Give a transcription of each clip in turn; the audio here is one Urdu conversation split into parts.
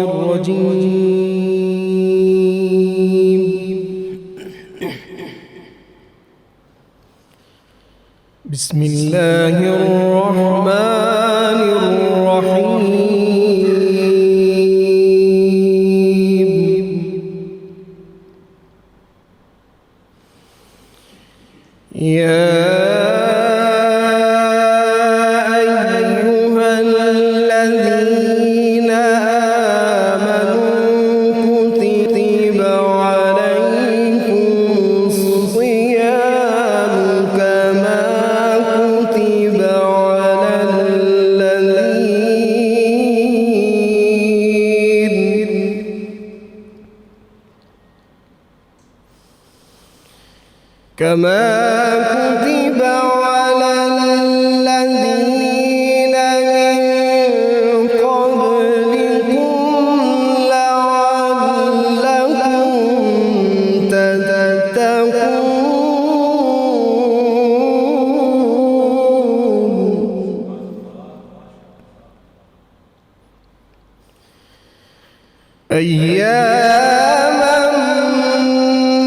الرجيم. بسم الله الرحمن الرحيم. يا أيها الذين آمنوا كتب عليكم الصيام كما كتب على الذين من قبلكم لعلكم تتقون. أياما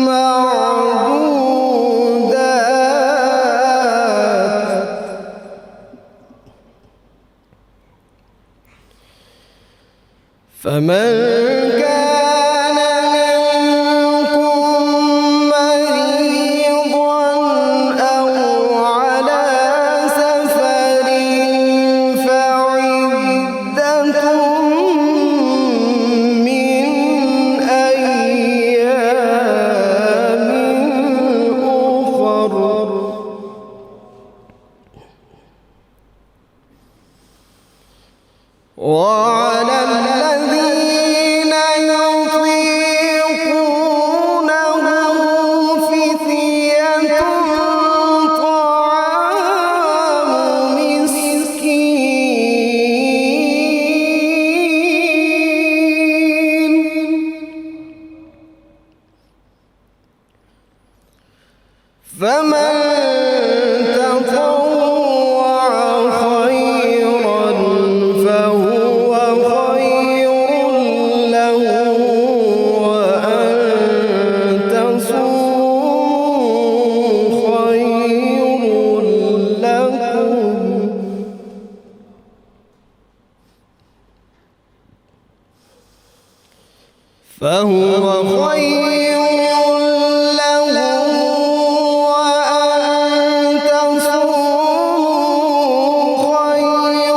معدودات، فمن كان منكم مريضا أو على سفر فعدة من أيام أخر. وعلى الذين يطيقونه فدية طعام مسكين، فمن تطوع خيرا فهو خير له، وأن تصوموا خير لكم، فهو خير له، وأن تصوموا خير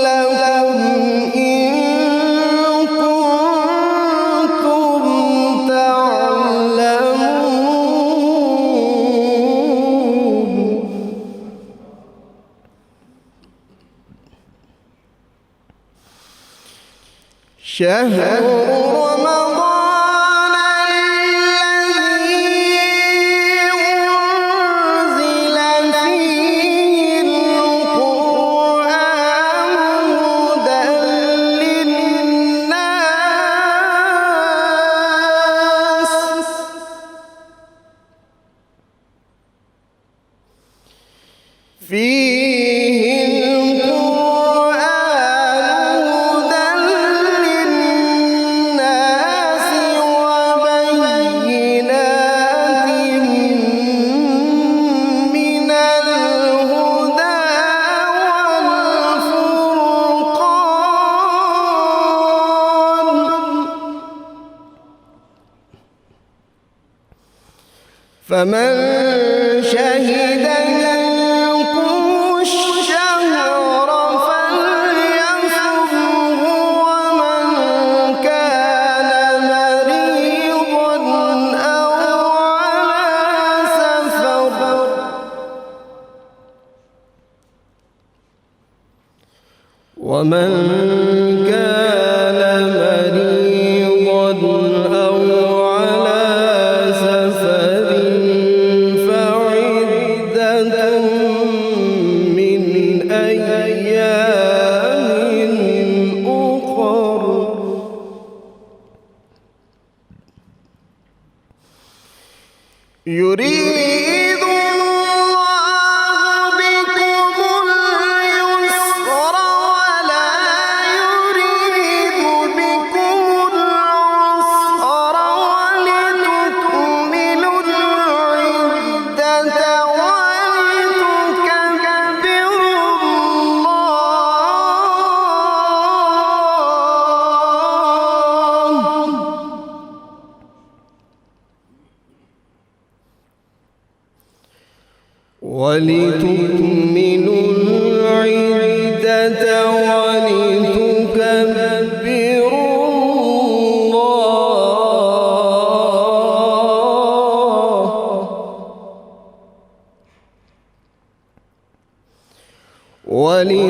لكم إن كنتم تعلمون. شهر رمضان الذي أنزل فيه القرآن هدى للناس، فيه القرآن هدى للناس وبينات من الهدى والفرقان، فمن شهد منكم الشهر فليصمه، ومن كان مريضا أو على سفر فعدة من أيام أخر. يريد الله بكم اليسر ولا يريد وَلِتُكْمِلُوا الْعِدَّةَ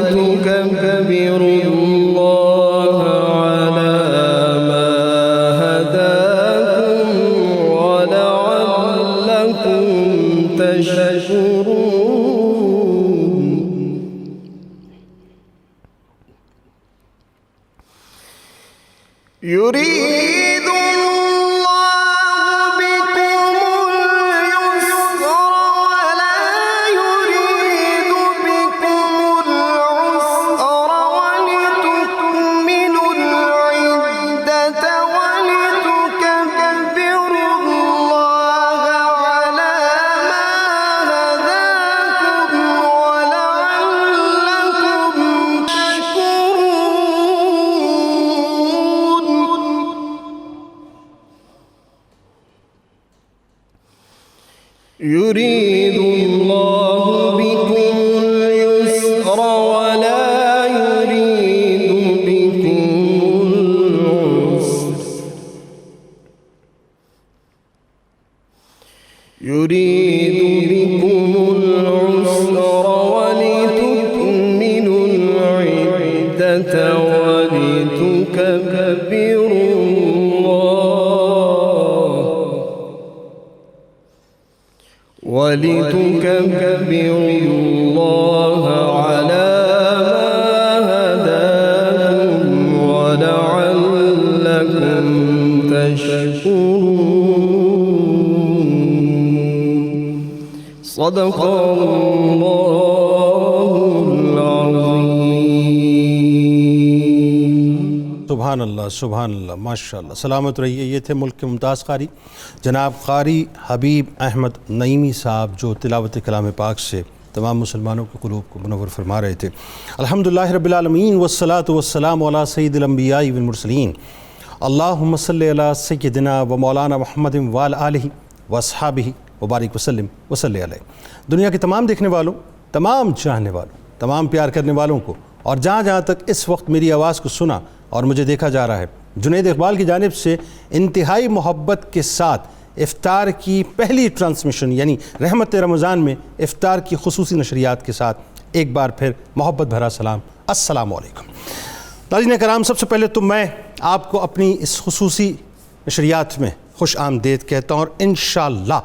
وَلِتُكَبِّرُوا اللَّهَ عَلَى مَا هَدَاكُمْ وَلَعَلَّكُمْ تَشْكُرُونَ يُرِيدُ اللَّهُ بِكُمُ الْيُسْرَ وَلَا يُرِيدُ بِكُمُ الْعُسْرَ وَلِتُكْمِلُوا الْعِدَّةَ وَلِتُكَبِّرُوا اللَّهَ عَلَى مَا هَدَاكُمْ وَلَعَلَّكُمْ تَشْكُرُونَ يُرِيدُ اللَّهُ بِكُمُ الْيُسْرَ وَلَا يُرِيدُ بِكُمُ الْعُسْرَ يُرِيدُ بِكُمُ الْعُسْرَ وَلِتُكْمِلُوا الْعِدَّةَ وَلِتُكَبِّرُوا اللَّهَ عَلَى مَا هَدَاكُمْ وَلَعَلَّكُمْ تَشْكُرُونَ صدق اللہ العظیم۔ سبحان اللہ سبحان اللہ، ماشاء اللہ، سلامت رہیے۔ یہ تھے ملک کے ممتاز قاری جناب قاری حبیب احمد نعیمی صاحب، جو تلاوت کلام پاک سے تمام مسلمانوں کے قلوب کو منور فرما رہے تھے۔ الحمدللہ رب العالمین والصلاة والسلام علی سید الانبیاء والمرسلین، اللہم صلی علی سیدنا و مولانا محمد وعلی آلہ واصحابہ وبارک وسلم وصلی علیہ۔ دنیا کے تمام دیکھنے والوں، تمام چاہنے والوں، تمام پیار کرنے والوں کو، اور جہاں جہاں تک اس وقت میری آواز کو سنا اور مجھے دیکھا جا رہا ہے، جنید اقبال کی جانب سے انتہائی محبت کے ساتھ افطار کی پہلی ٹرانسمیشن یعنی رحمت رمضان میں افطار کی خصوصی نشریات کے ساتھ ایک بار پھر محبت بھرا سلام، السلام علیکم۔ ناظرین کرام، سب سے پہلے تو میں آپ کو اپنی اس خصوصی نشریات میں خوش آمدید کہتا ہوں، اور انشاءاللہ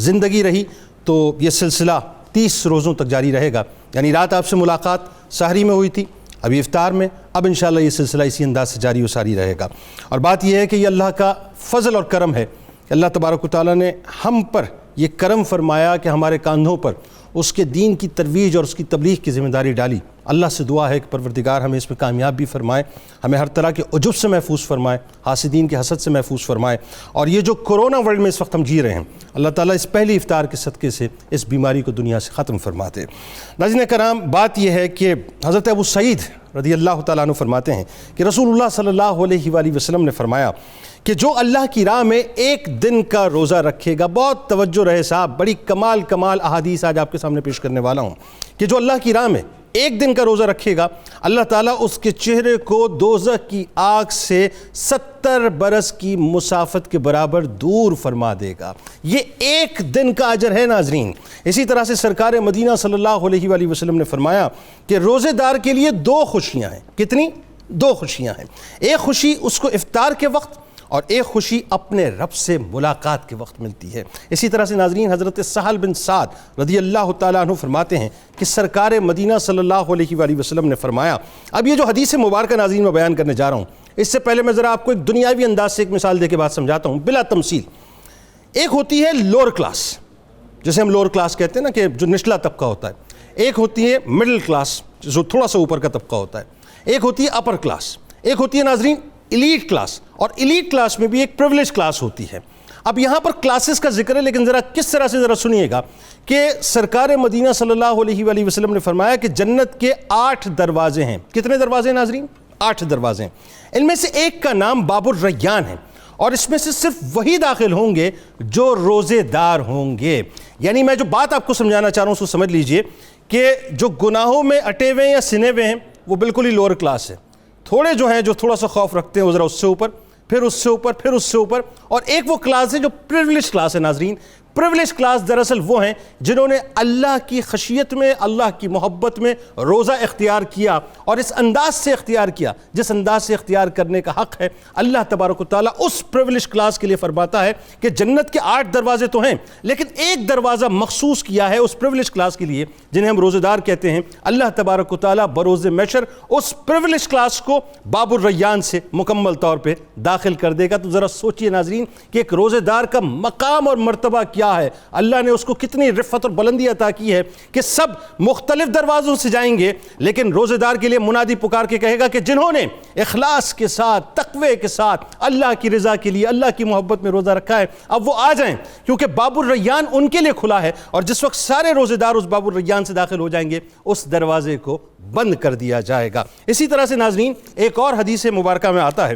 زندگی رہی تو یہ سلسلہ 30 روزوں تک جاری رہے گا۔ یعنی رات آپ سے ملاقات سحری میں ہوئی تھی، ابھی افطار میں، اب انشاءاللہ یہ سلسلہ اسی انداز سے جاری و ساری رہے گا۔ اور بات یہ ہے کہ یہ اللہ کا فضل اور کرم ہے کہ اللہ تبارک و تعالیٰ نے ہم پر یہ کرم فرمایا کہ ہمارے کاندھوں پر اس کے دین کی ترویج اور اس کی تبلیغ کی ذمہ داری ڈالی۔ اللہ سے دعا ہے کہ پروردگار ہمیں اس میں کامیاب بھی فرمائے، ہمیں ہر طرح کے عجب سے محفوظ فرمائے، حاسدین کے حسد سے محفوظ فرمائے، اور یہ جو کرونا ورلڈ میں اس وقت ہم جی رہے ہیں، اللہ تعالیٰ اس پہلی افطار کے صدقے سے اس بیماری کو دنیا سے ختم فرماتے۔ ناظرین کرام، بات یہ ہے کہ حضرت ابو سعید رضی اللہ تعالیٰ عنہ فرماتے ہیں کہ رسول اللہ صلی اللہ علیہ وآلہ وسلم نے فرمایا کہ جو اللہ کی راہ میں ایک دن کا روزہ رکھے گا، بہت توجہ رہے صاحب، بڑی کمال احادیث آج آپ کے سامنے پیش کرنے والا ہوں، کہ جو اللہ کی راہ میں ایک دن کا روزہ رکھے گا، اللہ تعالیٰ اس کے چہرے کو دوزخ کی آگ سے 70 برس کی مسافت کے برابر دور فرما دے گا۔ یہ ایک دن کا اجر ہے ناظرین۔ اسی طرح سے سرکار مدینہ صلی اللہ علیہ وآلہ وسلم نے فرمایا کہ روزے دار کے لیے 2 خوشیاں ہیں۔ کتنی؟ 2 خوشیاں ہیں۔ ایک خوشی اس کو افطار کے وقت، اور ایک خوشی اپنے رب سے ملاقات کے وقت ملتی ہے۔ اسی طرح سے ناظرین حضرت سہل بن سعد رضی اللہ تعالیٰ عنہ فرماتے ہیں کہ سرکار مدینہ صلی اللہ علیہ وآلہ وسلم نے فرمایا، اب یہ جو حدیث مبارکہ ناظرین میں بیان کرنے جا رہا ہوں، اس سے پہلے میں ذرا آپ کو ایک دنیاوی انداز سے ایک مثال دے کے بات سمجھاتا ہوں بلا تمثیل۔ ایک ہوتی ہے لوور کلاس، جسے ہم لوور کلاس کہتے ہیں نا، کہ جو نچلا طبقہ ہوتا ہے۔ ایک ہوتی ہے مڈل کلاس، جو تھوڑا سا اوپر کا طبقہ ہوتا ہے۔ ایک ہوتی ہے اپر کلاس، ایک ہوتی ہے ناظرین ایلیٹ کلاس، اور ایلیٹ کلاس میں بھی ایک پریویلیج کلاس ہوتی ہے۔ اب یہاں پر کلاسز کا ذکر ہے، لیکن ذرا کس طرح سے ذرا سنیے گا کہ سرکار مدینہ صلی اللہ علیہ وآلہ وسلم نے فرمایا کہ جنت کے 8 دروازے ہیں۔ کتنے دروازے ہیں ناظرین؟ 8 دروازے ہیں۔ ان میں سے ایک کا نام باب الریان ہے، اور اس میں سے صرف وہی داخل ہوں گے جو روزے دار ہوں گے۔ یعنی میں جو بات آپ کو سمجھانا چاہ رہا ہوں اس کو سمجھ لیجئے کہ جو گناہوں میں اٹے ہوئے ہیں یا سنے ہوئے ہیں وہ بالکل ہی لوور کلاس ہے، تھوڑے جو ہیں جو تھوڑا سا خوف رکھتے ہیں وہ ذرا اس سے اوپر، پھر اس سے اوپر، پھر اس سے اوپر، اور ایک وہ کلاس ہے جو پریویلیج کلاس ہے۔ ناظرین، پریویلیج کلاس دراصل وہ ہیں جنہوں نے اللہ کی خشیت میں، اللہ کی محبت میں روزہ اختیار کیا، اور اس انداز سے اختیار کیا جس انداز سے اختیار کرنے کا حق ہے۔ اللہ تبارک و تعالیٰ اس پریویلیج کلاس کے لیے فرماتا ہے کہ جنت کے 8 دروازے تو ہیں لیکن ایک دروازہ مخصوص کیا ہے اس پریویلیج کلاس کے لیے جنہیں ہم روزہ دار کہتے ہیں۔ اللہ تبارک و تعالیٰ بروز محشر اس پریویلیج کلاس کو باب الریان سے مکمل طور پہ داخل کر دے گا۔ تو ذرا سوچئے ناظرین کہ ایک روزہ دار کا مقام اور مرتبہ کیا ہے، اللہ نے اس کو کتنی رفعت اور بلندی عطا کی ہے کہ سب مختلف دروازوں سے جائیں گے، لیکن روزے دار کے لیے منادی پکار کے کہے گا کہ جنہوں نے اخلاص کے ساتھ، تقوی کے ساتھ اللہ کی رضا کے لیے، اللہ کی محبت میں روزہ رکھا ہے، اب وہ آ جائیں، کیونکہ باب الریان ان کے لیے کھلا ہے، اور جس وقت سارے روزے دار اس باب الریان سے داخل ہو جائیں گے اس دروازے کو بند کر دیا جائے گا۔ اسی طرح سے ناظرین ایک اور حدیث مبارکہ میں آتا ہے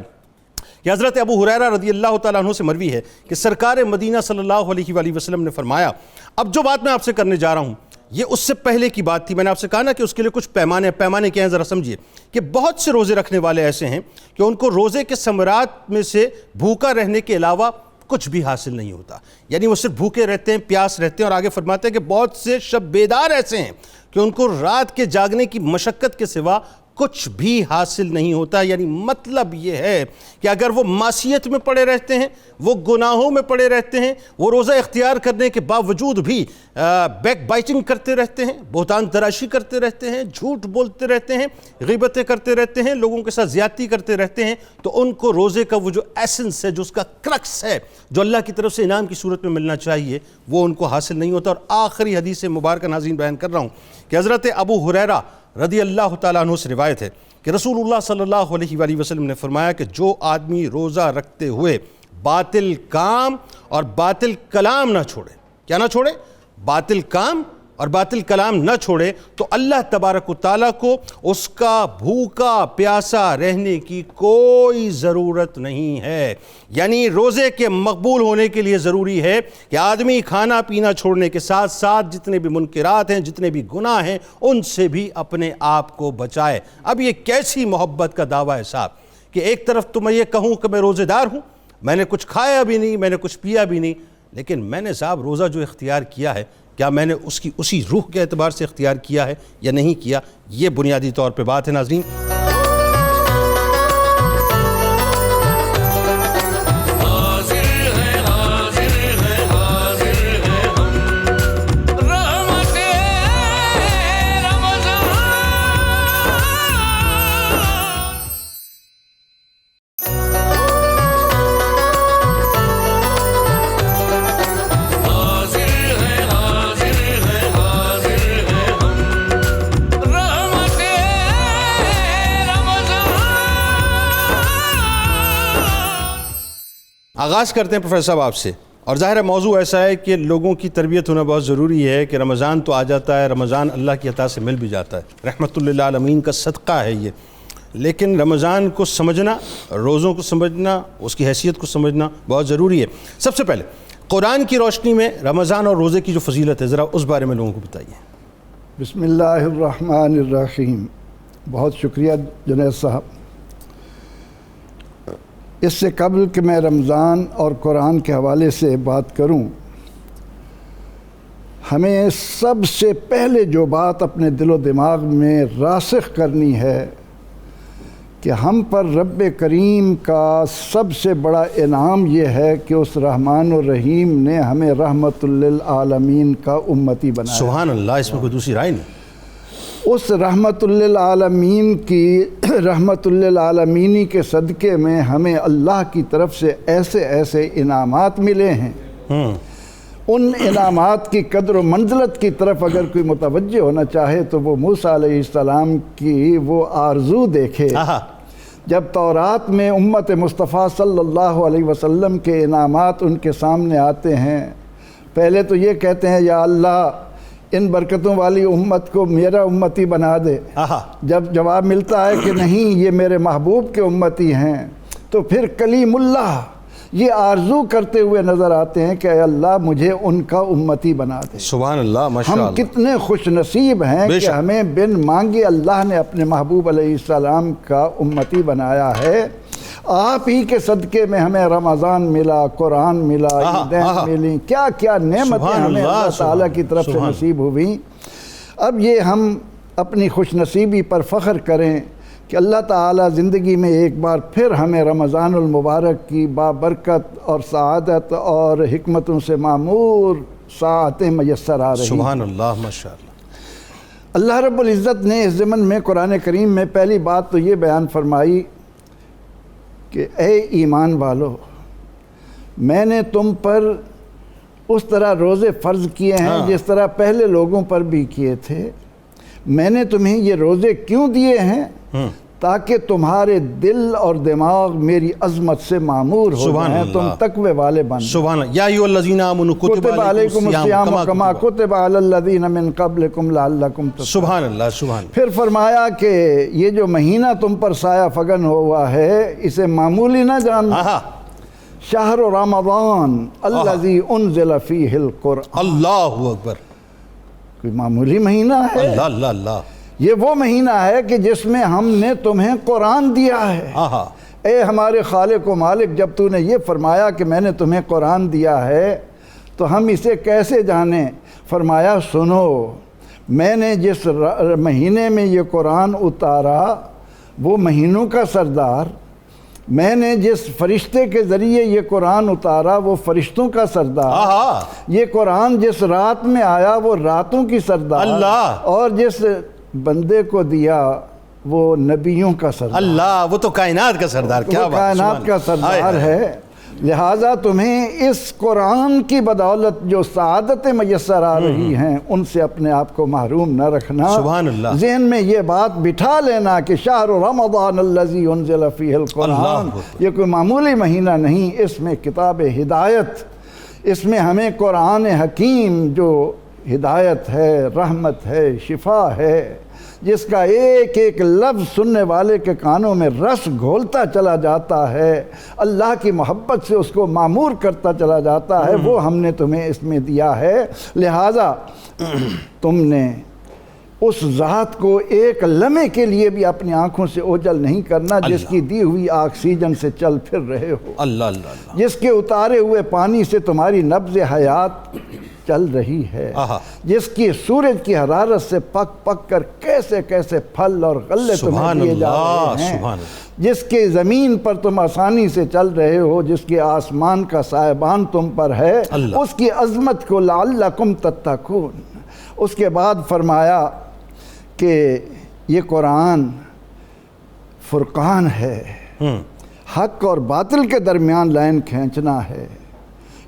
کہ حضرت ابو ہریرہ رضی اللہ تعالیٰ عنہ سے مروی ہے کہ سرکار مدینہ صلی اللہ علیہ وآلہ وسلم نے فرمایا، اب جو بات میں آپ سے کرنے جا رہا ہوں یہ اس سے پہلے کی بات تھی۔ میں نے آپ سے کہا نا کہ اس کے لیے کچھ پیمانے کیا ہیں، ذرا سمجھیے کہ بہت سے روزے رکھنے والے ایسے ہیں کہ ان کو روزے کے ثمرات میں سے بھوکا رہنے کے علاوہ کچھ بھی حاصل نہیں ہوتا، یعنی وہ صرف بھوکے رہتے ہیں، پیاس رہتے ہیں، اور آگے فرماتے ہیں کہ بہت سے شب بیدار ایسے ہیں کہ ان کو رات کے جاگنے کی مشقت کے سوا کچھ بھی حاصل نہیں ہوتا۔ یعنی مطلب یہ ہے کہ اگر وہ معصیت میں پڑے رہتے ہیں، وہ گناہوں میں پڑے رہتے ہیں، وہ روزہ اختیار کرنے کے باوجود بھی بیک بائٹنگ کرتے رہتے ہیں، بہتان تراشی کرتے رہتے ہیں، جھوٹ بولتے رہتے ہیں، غیبتیں کرتے رہتے ہیں، لوگوں کے ساتھ زیادتی کرتے رہتے ہیں، تو ان کو روزے کا وہ جو ایسنس ہے، جو اس کا کرکس ہے، جو اللہ کی طرف سے انعام کی صورت میں ملنا چاہیے، وہ ان کو حاصل نہیں ہوتا۔ اور آخری حدیث مبارکہ ناظرین بیان کر رہا ہوں کہ حضرت ابو ہریرہ رضی اللہ تعالیٰ عنہ سے روایت ہے کہ رسول اللہ صلی اللہ علیہ وآلہ وسلم نے فرمایا کہ جو آدمی روزہ رکھتے ہوئے باطل کام اور باطل کلام نہ چھوڑے، کیا نہ چھوڑے؟ باطل کام اور باطل کلام نہ چھوڑے، تو اللہ تبارک و تعالیٰ کو اس کا بھوکا پیاسا رہنے کی کوئی ضرورت نہیں ہے۔ یعنی روزے کے مقبول ہونے کے لیے ضروری ہے کہ آدمی کھانا پینا چھوڑنے کے ساتھ ساتھ جتنے بھی منکرات ہیں، جتنے بھی گناہ ہیں، ان سے بھی اپنے آپ کو بچائے۔ اب یہ کیسی محبت کا دعویٰ ہے صاحب کہ ایک طرف تو میں یہ کہوں کہ میں روزے دار ہوں، میں نے کچھ کھایا بھی نہیں، میں نے کچھ پیا بھی نہیں، لیکن میں نے صاحب روزہ جو اختیار کیا ہے کیا میں نے اس کی اسی روح کے اعتبار سے اختیار کیا ہے یا نہیں کیا؟ یہ بنیادی طور پہ بات ہے ناظرین۔ آغاز کرتے ہیں پروفیسر صاحب آپ سے، اور ظاہر ہے موضوع ایسا ہے کہ لوگوں کی تربیت ہونا بہت ضروری ہے کہ رمضان تو آ جاتا ہے، رمضان اللہ کی عطا سے مل بھی جاتا ہے، رحمت للعالمین کا صدقہ ہے یہ، لیکن رمضان کو سمجھنا، روزوں کو سمجھنا، اس کی حیثیت کو سمجھنا بہت ضروری ہے۔ سب سے پہلے قرآن کی روشنی میں رمضان اور روزے کی جو فضیلت ہے ذرا اس بارے میں لوگوں کو بتائیے۔ بسم اللہ الرحمن الرحیم۔ بہت شکریہ جنید صاحب۔ اس سے قبل کہ میں رمضان اور قرآن کے حوالے سے بات کروں، ہمیں سب سے پہلے جو بات اپنے دل و دماغ میں راسخ کرنی ہے کہ ہم پر رب کریم کا سب سے بڑا انعام یہ ہے کہ اس رحمان الرحیم نے ہمیں رحمت للعالمین کا امتی بنایا۔ سبحان اللہ، اس میں کوئی دوسری رائے نہیں۔ اس رحمت للعالمین کی رحمت للعالمینی کے صدقے میں ہمیں اللہ کی طرف سے ایسے ایسے انعامات ملے ہیں، ان انعامات کی قدر و منزلت کی طرف اگر کوئی متوجہ ہونا چاہے تو وہ موسیٰ علیہ السلام کی وہ آرزو دیکھے جب تورات میں امت مصطفیٰ صلی اللہ علیہ وسلم کے انعامات ان کے سامنے آتے ہیں، پہلے تو یہ کہتے ہیں یا اللہ ان برکتوں والی امت کو میرا امتی بنا دے۔ جب جواب ملتا ہے کہ نہیں یہ میرے محبوب کے امتی ہیں، تو پھر کلیم اللہ یہ آرزو کرتے ہوئے نظر آتے ہیں کہ اے اللہ مجھے ان کا امتی بنا دے۔ سبحان اللہ، ماشاءاللہ۔ ہم کتنے خوش نصیب ہیں کہ ہمیں بن مانگے اللہ نے اپنے محبوب علیہ السلام کا امتی بنایا ہے۔ آپ ہی کے صدقے میں ہمیں رمضان ملا، قرآن ملا، عیدیں ملی، کیا کیا نعمتیں ہمیں اللہ تعالیٰ کی طرف سے نصیب ہوئیں۔ اب یہ ہم اپنی خوش نصیبی پر فخر کریں کہ اللہ تعالیٰ زندگی میں ایک بار پھر ہمیں رمضان المبارک کی بابرکت اور سعادت اور حکمتوں سے معمور ساعتیں میسر آ رہی ہیں۔ سبحان اللہ، ماشاءاللہ۔ اللہ رب العزت نے اس ضمن میں قرآن کریم میں پہلی بات تو یہ بیان فرمائی کہ اے ایمان والو، میں نے تم پر اس طرح روزے فرض کیے ہیں جس طرح پہلے لوگوں پر بھی کیے تھے۔ میں نے تمہیں یہ روزے کیوں دیے ہیں؟ تاکہ تمہارے دل اور دماغ میری عظمت سے معمور ہو جائیں، تم تقوی والے بن جائیں۔ سبحان اللہ۔ یا ایھا الذین آمنوا کتب علیکم الصیام کما کتب علی الذین من قبلکم لعلکم تتقون۔ سبحان اللہ، سبحان اللہ۔ پھر فرمایا کہ یہ جو مہینہ تم پر سایہ فگن ہوا ہے اسے معمولی نہ جاننا۔ شہر رمضان الذی انزل فیہ القرآن۔ اللہ اکبر۔ کوئی معمولی مہینہ ہے؟ اللہ اللہ اللہ۔ یہ وہ مہینہ ہے کہ جس میں ہم نے تمہیں قرآن دیا ہے۔ اے ہمارے خالق و مالک، جب تو نے یہ فرمایا کہ میں نے تمہیں قرآن دیا ہے تو ہم اسے کیسے جانیں؟ فرمایا سنو، میں نے جس مہینے میں یہ قرآن اتارا وہ مہینوں کا سردار، میں نے جس فرشتے کے ذریعے یہ قرآن اتارا وہ فرشتوں کا سردار، یہ قرآن جس رات میں آیا وہ راتوں کی سردار، اور جس بندے کو دیا وہ نبیوں کا سردار۔ اللہ، وہ تو کائنات کا سردار، کیا بات، کائنات کا سردار ہے۔ لہٰذا تمہیں اس قرآن کی بدولت جو سعادتیں میسر آ رہی ہیں ان سے اپنے آپ کو محروم نہ رکھنا۔ سبحان اللہ۔ ذہن میں یہ بات بٹھا لینا کہ شہر رمضان الذی انزل فیہ القرآن یہ کوئی معمولی مہینہ نہیں، اس میں کتاب ہدایت، اس میں ہمیں قرآن حکیم جو ہدایت ہے، رحمت ہے، شفا ہے، جس کا ایک ایک لفظ سننے والے کے کانوں میں رس گھولتا چلا جاتا ہے، اللہ کی محبت سے اس کو معمور کرتا چلا جاتا ہے، وہ ہم نے تمہیں اس میں دیا ہے۔ لہٰذا تم نے اس ذات کو ایک لمحے کے لیے بھی اپنی آنکھوں سے اوجھل نہیں کرنا جس کی دی ہوئی آکسیجن سے چل پھر رہے ہو، اللہ اللہ، جس کے اتارے ہوئے پانی سے تمہاری نبض حیات چل رہی ہے، جس کی سورج کی حرارت سے پک پک کر کیسے کیسے پھل اور غلے تمہیں دیے جا رہے ہیں، جس کے زمین پر تم آسانی سے چل رہے ہو، جس کے آسمان کا سائبان تم پر ہے، اس کی عظمت کو لعلکم تتقون۔ اس کے بعد فرمایا کہ یہ قرآن فرقان ہے، حق اور باطل کے درمیان لائن کھینچنا ہے،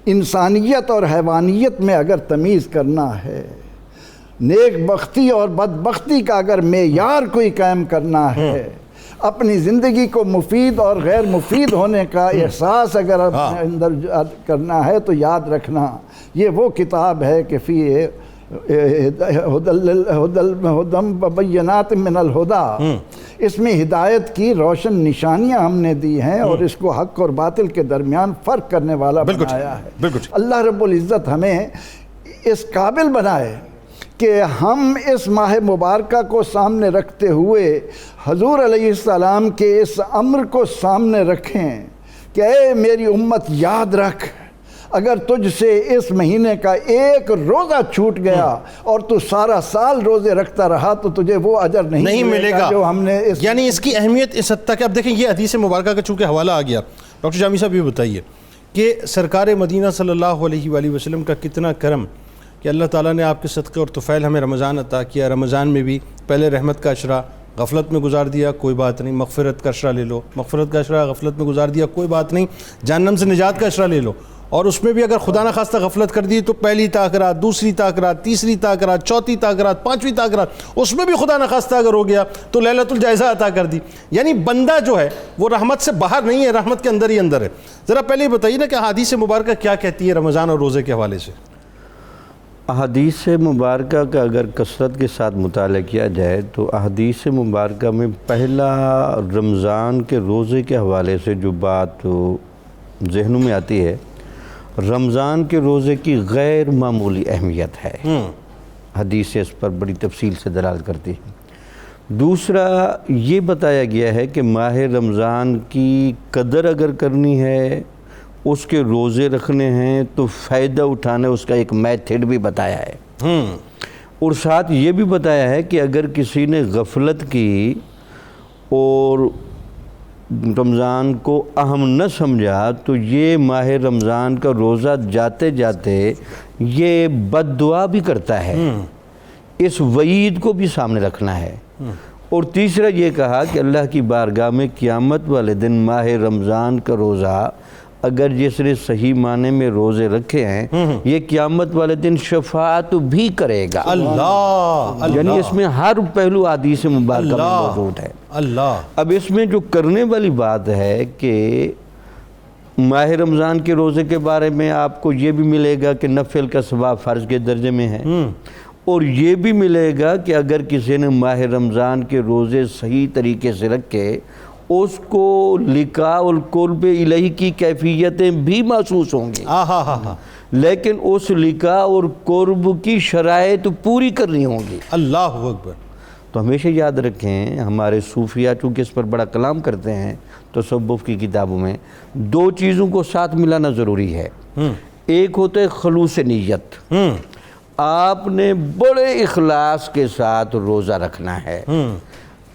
انسانیت اور حیوانیت میں اگر تمیز کرنا ہے، نیک بختی اور بدبختی کا اگر معیار کوئی قائم کرنا ہے، اپنی زندگی کو مفید اور غیر مفید ہونے کا احساس اگر اپنے اندر کرنا ہے تو یاد رکھنا یہ وہ کتاب ہے کہ فی ہدم بینات من الہدی، اس میں ہدایت کی روشن نشانیاں ہم نے دی ہیں اور اس کو حق اور باطل کے درمیان فرق کرنے والا بنایا ہے۔ اللہ رب العزت ہمیں اس قابل بنائے کہ ہم اس ماہ مبارکہ کو سامنے رکھتے ہوئے حضور علیہ السلام کے اس امر کو سامنے رکھیں کہ اے میری امت یاد رکھ، اگر تجھ سے اس مہینے کا ایک روزہ چھوٹ گیا اور تو سارا سال روزے رکھتا رہا تو تجھے وہ اجر نہیں ملے گا جو ہم نے یعنی اس کی اہمیت اس حد تک، اب دیکھیں یہ حدیث مبارکہ کا چونکہ حوالہ آ گیا، ڈاکٹر جامی صاحب یہ بتائیے کہ سرکار مدینہ صلی اللہ علیہ وآلہ وسلم کا کتنا کرم کہ اللہ تعالیٰ نے آپ کے صدقے اور طفیل ہمیں رمضان عطا کیا۔ رمضان میں بھی پہلے رحمت کا عشرہ غفلت میں گزار دیا، کوئی بات نہیں، مغفرت کا عشرہ لے لو، مغفرت کا عشرہ غفلت میں گزار دیا، کوئی بات نہیں، جہنم سے نجات کا عشرہ لے لو، اور اس میں بھی اگر خدا نہ خواستہ غفلت کر دی تو پہلی تاخیرات، دوسری تاخیرات، تیسری تاخیرات، چوتھی تاخیرات، پانچویں تاخیرات، اس میں بھی خدا نہ خواستہ اگر ہو گیا تو لیلۃ الجائزہ عطا کر دی۔ یعنی بندہ جو ہے وہ رحمت سے باہر نہیں ہے، رحمت کے اندر ہی اندر ہے۔ ذرا پہلے یہ بتائیے نا کہ احادیث مبارکہ کیا کہتی ہے رمضان اور روزے کے حوالے سے؟ احادیث مبارکہ کا اگر کثرت کے ساتھ مطالعہ کیا جائے تو احادیث مبارکہ میں پہلا رمضان کے روزے کے حوالے سے جو بات ذہنوں میں آتی ہے، رمضان کے روزے کی غیر معمولی اہمیت ہے، حدیث اس پر بڑی تفصیل سے دلالت کرتی ہے۔ دوسرا یہ بتایا گیا ہے کہ ماہ رمضان کی قدر اگر کرنی ہے، اس کے روزے رکھنے ہیں تو فائدہ اٹھانا اس کا ایک میتھڈ بھی بتایا ہے، اور ساتھ یہ بھی بتایا ہے کہ اگر کسی نے غفلت کی اور رمضان کو اہم نہ سمجھا تو یہ ماہ رمضان کا روزہ جاتے جاتے یہ بد دعا بھی کرتا ہے، اس وعید کو بھی سامنے رکھنا ہے۔ اور تیسرا یہ کہا کہ اللہ کی بارگاہ میں قیامت والے دن ماہ رمضان کا روزہ اگر جس نے صحیح معنی میں روزے رکھے ہیں یہ قیامت والے دن شفاعت بھی کرے گا۔ اللہ یعنی اس میں ہر پہلو حدیث مبارکہ میں موجود ہے۔ اللہ اب اس میں جو کرنے والی بات ہے کہ ماہ رمضان کے روزے کے بارے میں آپ کو یہ بھی ملے گا کہ نفل کا ثواب فرض کے درجے میں ہے، اور یہ بھی ملے گا کہ اگر کسی نے ماہ رمضان کے روزے صحیح طریقے سے رکھے اس کو لقاء القرب الہی کی کیفیتیں بھی محسوس ہوں گی، لیکن اس لقاء اور قرب کی شرائط پوری کرنی ہوں گی۔ اللہ اکبر۔ تو ہمیشہ یاد رکھیں، ہمارے صوفیہ چونکہ اس پر بڑا کلام کرتے ہیں تصوف کی کتابوں میں، دو چیزوں کو ساتھ ملانا ضروری ہے۔ ایک ہوتا ہے خلوص نیت، آپ نے بڑے اخلاص کے ساتھ روزہ رکھنا ہے۔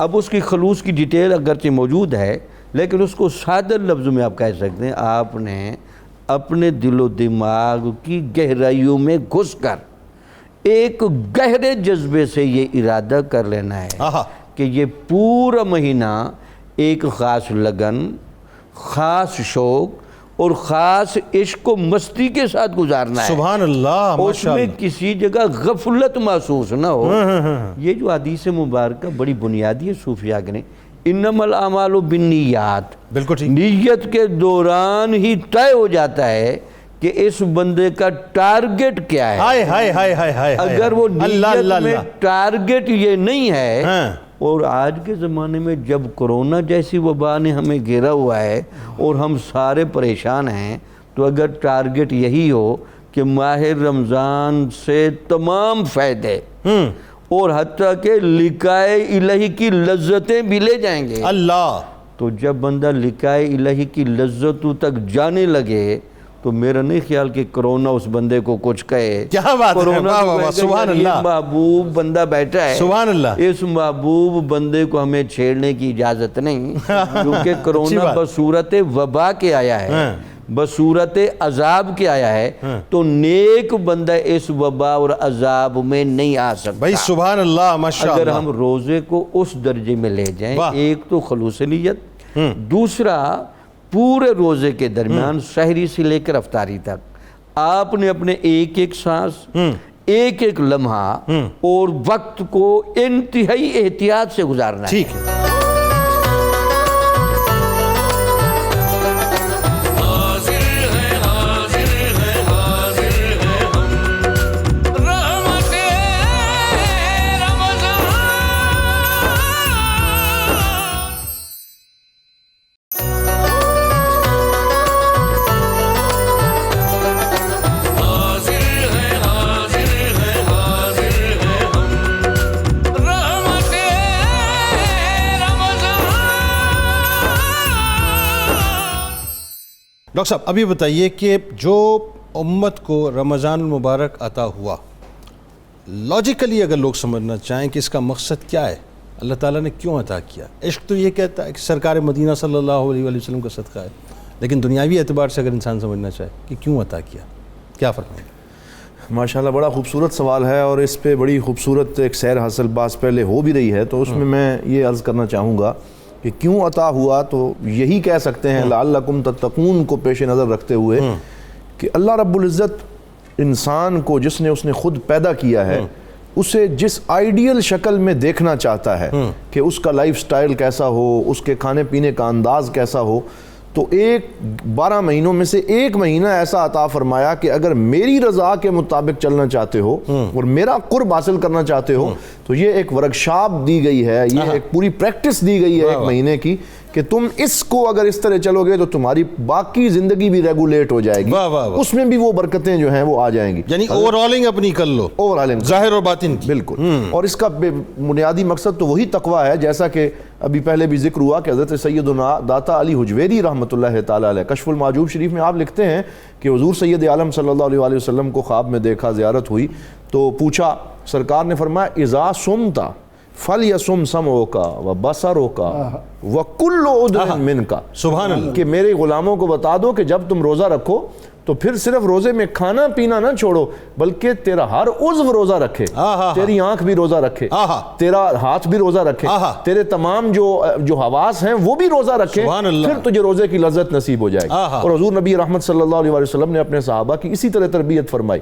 اب اس کی خلوص کی ڈیٹیل اگرچہ موجود ہے لیکن اس کو سادہ لفظوں میں آپ کہہ سکتے ہیں آپ نے اپنے دل و دماغ کی گہرائیوں میں گھس کر ایک گہرے جذبے سے یہ ارادہ کر لینا ہے کہ یہ پورا مہینہ ایک خاص لگن، خاص شوق اور خاص عشق و مستی کے ساتھ گزارنا ہے۔ سبحان اللہ، اس میں کسی جگہ غفلت محسوس نہ ہو۔ یہ جو حدیث مبارکہ بڑی بنیادی ہے صوفیاء کے، انما الاعمال بالنیات، بالکل ٹھیک، نیت کے دوران ہی طے ہو جاتا ہے کہ اس بندے کا ٹارگٹ کیا ہے۔ اگر وہ نیت میں ٹارگٹ یہ نہیں ہے، اور آج کے زمانے میں جب کرونا جیسی وبا نے ہمیں گھیرا ہوا ہے اور ہم سارے پریشان ہیں، تو اگر ٹارگٹ یہی ہو کہ ماہ رمضان سے تمام فائدے اور حتیٰ کہ لقاء الہی کی لذتیں بھی لے جائیں گے، اللہ، تو جب بندہ لقاء الہی کی لذتوں تک جانے لگے تو میرا نہیں خیال کہ کرونا اس بندے کو کچھ کہے۔ کیا بات ہے، سبحان اللہ، یہ محبوب بندہ بیٹھا ہے، سبحان اللہ، اس محبوب بندے کو ہمیں چھیڑنے کی اجازت نہیں، کیونکہ کرونا بصورت وبا کے آیا ہے، بصورت عذاب کے آیا ہے، تو نیک بندہ اس وبا اور عذاب میں نہیں آ سکتا۔ بھائی سبحان اللہ، ماشاءاللہ۔ اگر ہم روزے کو اس درجے میں لے جائیں، ایک تو خلوص نیت، دوسرا پورے روزے کے درمیان سحری سے لے کر افطاری تک آپ نے اپنے ایک ایک سانس، ایک ایک لمحہ اور وقت کو انتہائی احتیاط سے گزارنا ہے۔ ٹھیک ہے۔ ڈاکٹر صاحب ابھی بتائیے کہ جو امت کو رمضان المبارک عطا ہوا، لاجیکلی اگر لوگ سمجھنا چاہیں کہ اس کا مقصد کیا ہے، اللہ تعالیٰ نے کیوں عطا کیا؟ عشق تو یہ کہتا ہے کہ سرکار مدینہ صلی اللہ علیہ وسلم کا صدقہ ہے، لیکن دنیاوی اعتبار سے اگر انسان سمجھنا چاہے کہ کیوں عطا کیا، کیا فرمائیں؟ ماشاءاللہ بڑا خوبصورت سوال ہے، اور اس پہ بڑی خوبصورت ایک سیر حاصل باز پہلے ہو بھی رہی ہے، تو اس میں یہ عرض کرنا چاہوں گا کہ کیوں عطا ہوا، تو یہی کہہ سکتے ہیں لعلکم تتقون کو پیش نظر رکھتے ہوئے کہ اللہ رب العزت انسان کو جس نے خود پیدا کیا ہے اسے جس آئیڈیل شکل میں دیکھنا چاہتا ہے کہ اس کا لائف سٹائل کیسا ہو، اس کے کھانے پینے کا انداز کیسا ہو، تو 12 مہینوں میں سے ایک مہینہ ایسا عطا فرمایا کہ اگر میری رضا کے مطابق چلنا چاہتے ہو اور میرا قرب حاصل کرنا چاہتے ہو تو یہ ایک ورکشاپ دی گئی ہے، یہ ایک پوری پریکٹس دی گئی ہے ایک مہینے کی کہ تم اس کو اگر اس طرح چلو گے تو تمہاری باقی زندگی بھی ریگولیٹ ہو جائے گی, واہ واہ واہ. اس میں بھی وہ برکتیں جو ہیں وہ آ جائیں گی. یعنی اوور آلنگ اپنی کر لو, اوور آلنگ ظاہر اور باطن کی. بالکل. اور اس کا بنیادی مقصد تو وہی تقویٰ ہے, جیسا کہ ابھی پہلے بھی ذکر ہوا کہ حضرت سیدنا داتا علی حجویری رحمۃ اللہ تعالیٰ علیہ کشف المعجوب شریف میں آپ لکھتے ہیں کہ حضور سید عالم صلی اللہ علیہ وآلہ وسلم کو خواب میں دیکھا, زیارت ہوئی تو پوچھا, سرکار نے فرمایا اذا سمتا فَلْيَسُمْ سَمْعُكَ وَبَصَرُكَ وَكُلُّ عُضْوٍ مِنْكَ. سبحان اللہ. کہ میرے غلاموں کو بتا دو کہ جب تم روزہ رکھو تو پھر صرف روزے میں کھانا پینا نہ چھوڑو, بلکہ تیرا ہر عضو روزہ رکھے, تیری آنکھ بھی روزہ رکھے, تیرا ہاتھ بھی روزہ رکھے, تیرے تمام جو حواس ہیں وہ بھی روزہ رکھے, پھر تجھے روزے کی لذت نصیب ہو جائے گی. اور حضور نبی رحمت صلی اللہ علیہ وسلم نے اپنے صحابہ کی اسی طرح تربیت فرمائی,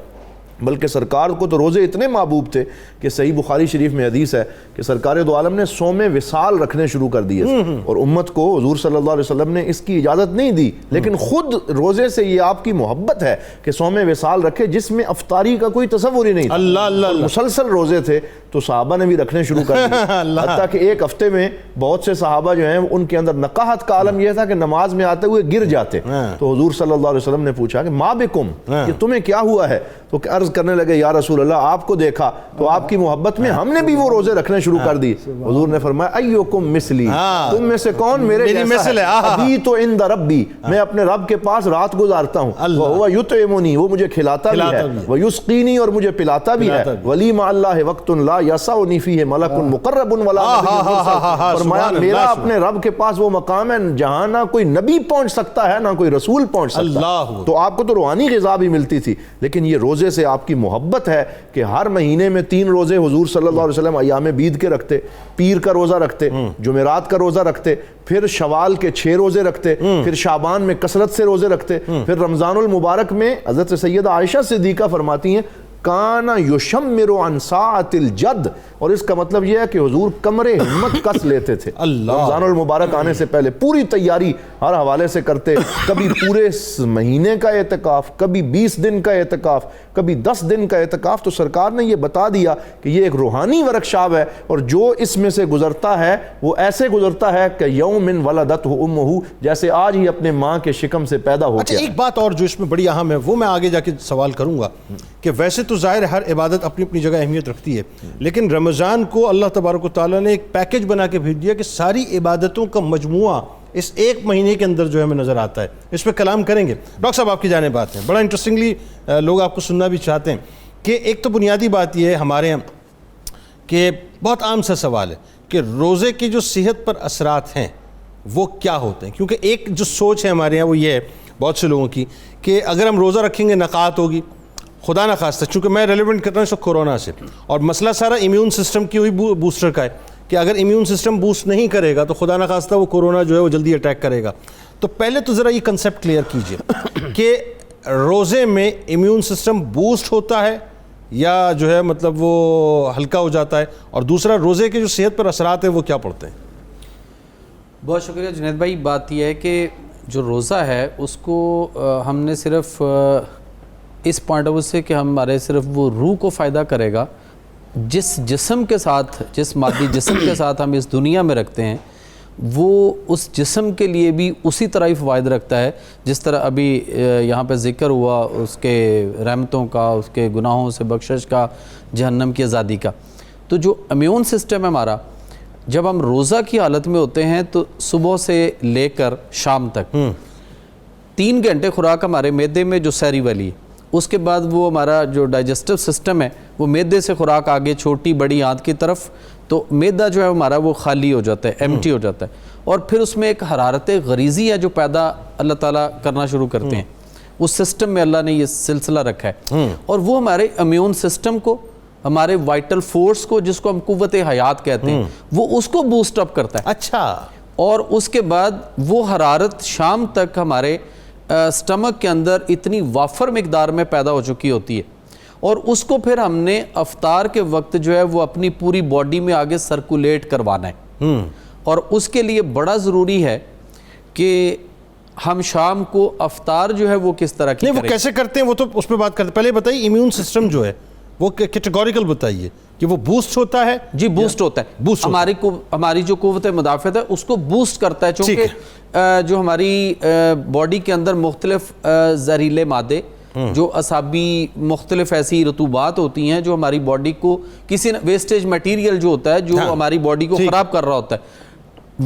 بلکہ سرکار کو تو روزے اتنے محبوب تھے کہ صحیح بخاری شریف میں حدیث ہے کہ سرکار دو عالم نے صوم وصال رکھنے شروع کر دیے, اور امت کو حضور صلی اللہ علیہ وسلم نے اس کی اجازت نہیں دی, لیکن خود روزے سے یہ آپ کی محبت ہے کہ صوم وصال رکھے, جس میں افطاری کا کوئی تصور ہی نہیں تھا. اللہ اللہ. مسلسل روزے تھے تو صحابہ نے بھی رکھنے شروع کر دیے, حتیٰ کہ ایک ہفتے میں بہت سے صحابہ جو ہیں ان کے اندر نقاہت کا عالم یہ تھا کہ نماز میں آتے ہوئے گر جاتے. تو حضور صلی اللہ علیہ وسلم نے پوچھا کہ ما بکم, کہ تمہیں کیا ہوا ہے؟ تو عرض کرنے لگے یا رسول اللہ, آپ کو دیکھا تو آپ کی محبت میں ہم نے بھی وہ روزے رکھنے شروع کر دی. حضور نے فرمایا ایوکم مثلی, تم میں سے کون میرے جیسا ہے؟ ابھی تو عند ربی, میں اپنے رب کے پاس رات گزارتا ہوں, وہو یطعمنی, وہ مجھے کھلاتا بھی ہے, ویسقینی, اور مجھے پلاتا بھی ہے, ولی مع اللہ وقت لا یسعنی فیہ ملک مقرب ولا نبی مرسل. فرمایا میرا اپنے رب کے پاس وہ مقام ہے جہاں نہ کوئی نبی پہنچ سکتا ہے نہ کوئی رسول پہنچ سکتا. تو آپ کو تو روحانی غذا بھی ملتی تھی, لیکن یہ روزے سے آپ کی محبت ہے کہ ہر مہینے میں 3 روزے حضور صلی اللہ علیہ وسلم ایام بید کے رکھتے, پیر کا روزہ رکھتے, جمعرات کا روزہ رکھتے, پھر شوال کے 6 روزے رکھتے, پھر شعبان میں کثرت سے روزے رکھتے, پھر رمضان المبارک میں حضرت سیدہ عائشہ صدیقہ فرماتی ہیں کانا یشمر عن ساعت الجد, اور اس کا مطلب یہ ہے کہ حضور کمر ہمت کس لیتے تھے. رمضان المبارک آنے سے پہلے پوری تیاری ہر حوالے سے کرتے, کبھی پورے مہینے کا اعتکاف, کبھی 20 دن کا اعتکاف, کبھی 10 دن کا اعتکاف. تو سرکار نے یہ بتا دیا کہ یہ ایک روحانی ورکشاپ ہے, اور جو اس میں سے گزرتا ہے وہ ایسے گزرتا ہے کہ یوم ولدتہ امہ, جیسے آج ہی اپنے ماں کے شکم سے پیدا ہو گیا. اچھا ایک بات اور جو اس میں بڑی اہم ہے, وہ میں آگے جا کے سوال کروں گا کہ ویسے تو ظاہر ہر عبادت اپنی اپنی جگہ اہمیت رکھتی ہے, لیکن رمضان کو اللہ تبارک و تعالیٰ نے ایک پیکج بنا کے بھیج دیا کہ ساری عبادتوں کا مجموعہ اس ایک مہینے کے اندر جو ہے ہمیں نظر آتا ہے. اس پہ کلام کریں گے. ڈاکٹر صاحب آپ کی جانب بات ہے, بڑا انٹرسٹنگلی لوگ آپ کو سننا بھی چاہتے ہیں کہ ایک تو بنیادی بات یہ ہے ہمارے یہاں کہ بہت عام سا سوال ہے کہ روزے کی جو صحت پر اثرات ہیں وہ کیا ہوتے ہیں, کیونکہ ایک جو سوچ ہے ہمارے یہاں وہ یہ ہے بہت سے لوگوں کی کہ اگر ہم روزہ رکھیں گے نقاہت ہوگی, خدا نہ خواستہ, چونکہ میں ریلیونٹ کرتا ہوں اس وقت کورونا سے, اور مسئلہ سارا امیون سسٹم کی ہوئی بوسٹر کا ہے کہ اگر امیون سسٹم بوسٹ نہیں کرے گا تو خدا نہ خواستہ وہ کورونا جو ہے وہ جلدی اٹیک کرے گا. تو پہلے تو ذرا یہ کنسیپٹ کلیئر کیجئے کہ روزے میں امیون سسٹم بوسٹ ہوتا ہے یا جو ہے مطلب وہ ہلکا ہو جاتا ہے, اور دوسرا روزے کے جو صحت پر اثرات ہیں وہ کیا پڑتے ہیں؟ بہت شکریہ جنید بھائی. بات یہ ہے کہ جو روزہ ہے اس کو ہم نے صرف اس پوائنٹ آف ویو سے کہ ہمارے صرف وہ روح کو فائدہ کرے گا, جس جسم کے ساتھ, جس مادی جسم کے ساتھ ہم اس دنیا میں رکھتے ہیں وہ اس جسم کے لیے بھی اسی طرح ہی فوائد رکھتا ہے جس طرح ابھی یہاں پہ ذکر ہوا اس کے رحمتوں کا, اس کے گناہوں سے بخشش کا, جہنم کی آزادی کا. تو جو امیون سسٹم ہے ہمارا, جب ہم روزہ کی حالت میں ہوتے ہیں تو صبح سے لے کر شام تک 3 گھنٹے خوراک ہمارے معدے میں جو سحری والی ہے, اس کے بعد وہ ہمارا جو ڈائجسٹو سسٹم ہے وہ معدے سے خوراک آگے چھوٹی بڑی آنت کی طرف, تو معدہ جو ہے ہمارا وہ خالی ہو جاتا ہے, ایمٹی ہو جاتا ہے, اور پھر اس میں ایک حرارت غریزی ہے جو پیدا اللہ تعالیٰ کرنا شروع کرتے ہیں. اس سسٹم میں اللہ نے یہ سلسلہ رکھا ہے, اور وہ ہمارے امیون سسٹم کو, ہمارے وائٹل فورس کو, جس کو ہم قوت حیات کہتے ہیں, وہ اس کو بوسٹ اپ کرتا ہے. اچھا. اور اس کے بعد وہ حرارت شام تک ہمارے سٹمک کے اندر اتنی وافر مقدار میں پیدا ہو چکی ہوتی ہے, اور اس کو پھر ہم نے افطار کے وقت جو ہے وہ اپنی پوری باڈی میں آگے سرکولیٹ کروانا ہے. اور اس کے لیے بڑا ضروری ہے کہ ہم شام کو افطار جو ہے وہ کس طرح کی نہیں, وہ کیسے کرتے ہیں وہ تو اس پہ بات کرتے ہیں. پہلے بتائیے امیون سسٹم جو ہے وہ کیٹیگوریکل بتائیے کہ وہ بوسٹ ہوتا ہے؟ جی بوسٹ ہوتا ہے، ہماری جو قوت مدافعت ہے اس کو بوسٹ کرتا ہے، چونکہ جو ہماری باڈی کے اندر مختلف زہریلے مادے، جو اعصابی مختلف ایسی رطوبات ہوتی ہیں جو ہماری باڈی کو کسی ویسٹیج میٹیریل جو ہوتا ہے جو ہماری باڈی کو خراب کر رہا ہوتا ہے،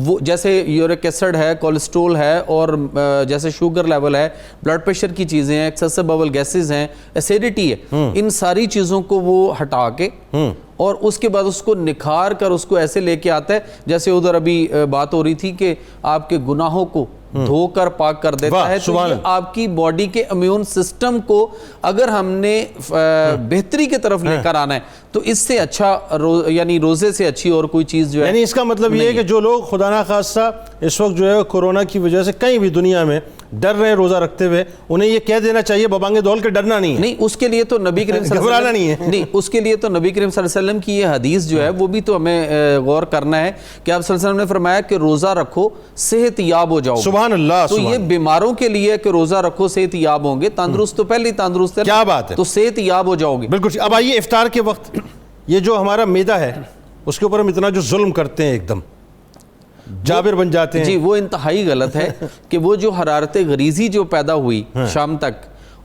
وہ جیسے یورک ایسڈ ہے، کولیسٹرول ہے، اور جیسے شوگر لیول ہے، بلڈ پریشر کی چیزیں ہیں، ایکسیسو ببل گیسز ہیں، ایسیڈیٹی ہے، ان ساری چیزوں کو وہ ہٹا کے اور اس کے بعد اس کو نکھار کر اس کو ایسے لے کے آتا ہے جیسے ادھر ابھی بات ہو رہی تھی کہ آپ کے گناہوں کو دھو کر پاک کر دیتا ہے. تو یہ آپ کی باڈی کے امیون سسٹم کو اگر ہم نے بہتری کی طرف لے کر آنا ہے تو اس سے اچھا یعنی روزے سے اچھی اور کوئی چیز جو ہے، یعنی اس کا مطلب یہ ہے کہ جو لوگ خدا نخواستہ اس وقت جو ہے کورونا کی وجہ سے کہیں بھی دنیا میں ڈر رہے روزہ رکھتے ہوئے، انہیں یہ کہہ دینا چاہیے ببانگے دول کے ڈرنا نہیں ہے. نہیں، اس کے لیے تو نبی کریم صلی اللہ علیہ وسلم نہیں ہے، نہیں، اس کے لیے تو نبی کریم صلی اللہ علیہ وسلم کی یہ حدیث جو ہے وہ بھی تو ہمیں غور کرنا ہے کہ آپ صلی اللہ علیہ وسلم نے فرمایا کہ روزہ رکھو صحت یاب ہو جاؤ. سبحان اللہ. تو یہ بیماروں کے لیے کہ روزہ رکھو صحت یاب ہوں گے، تندرست تو پہلے ہی تندرست ہے، کیا بات ہے، تو صحت یاب ہو جاؤ گے. بالکل. اب آئیے افطار کے وقت یہ جو ہمارا معدہ ہے اس کے اوپر ہم اتنا جو ظلم کرتے ہیں، ایک دم جابر بن جاتے ہیں. جی وہ انتہائی غلط ہے کہ وہ جو حرارت غریزی جو پیدا ہوئی شام تک،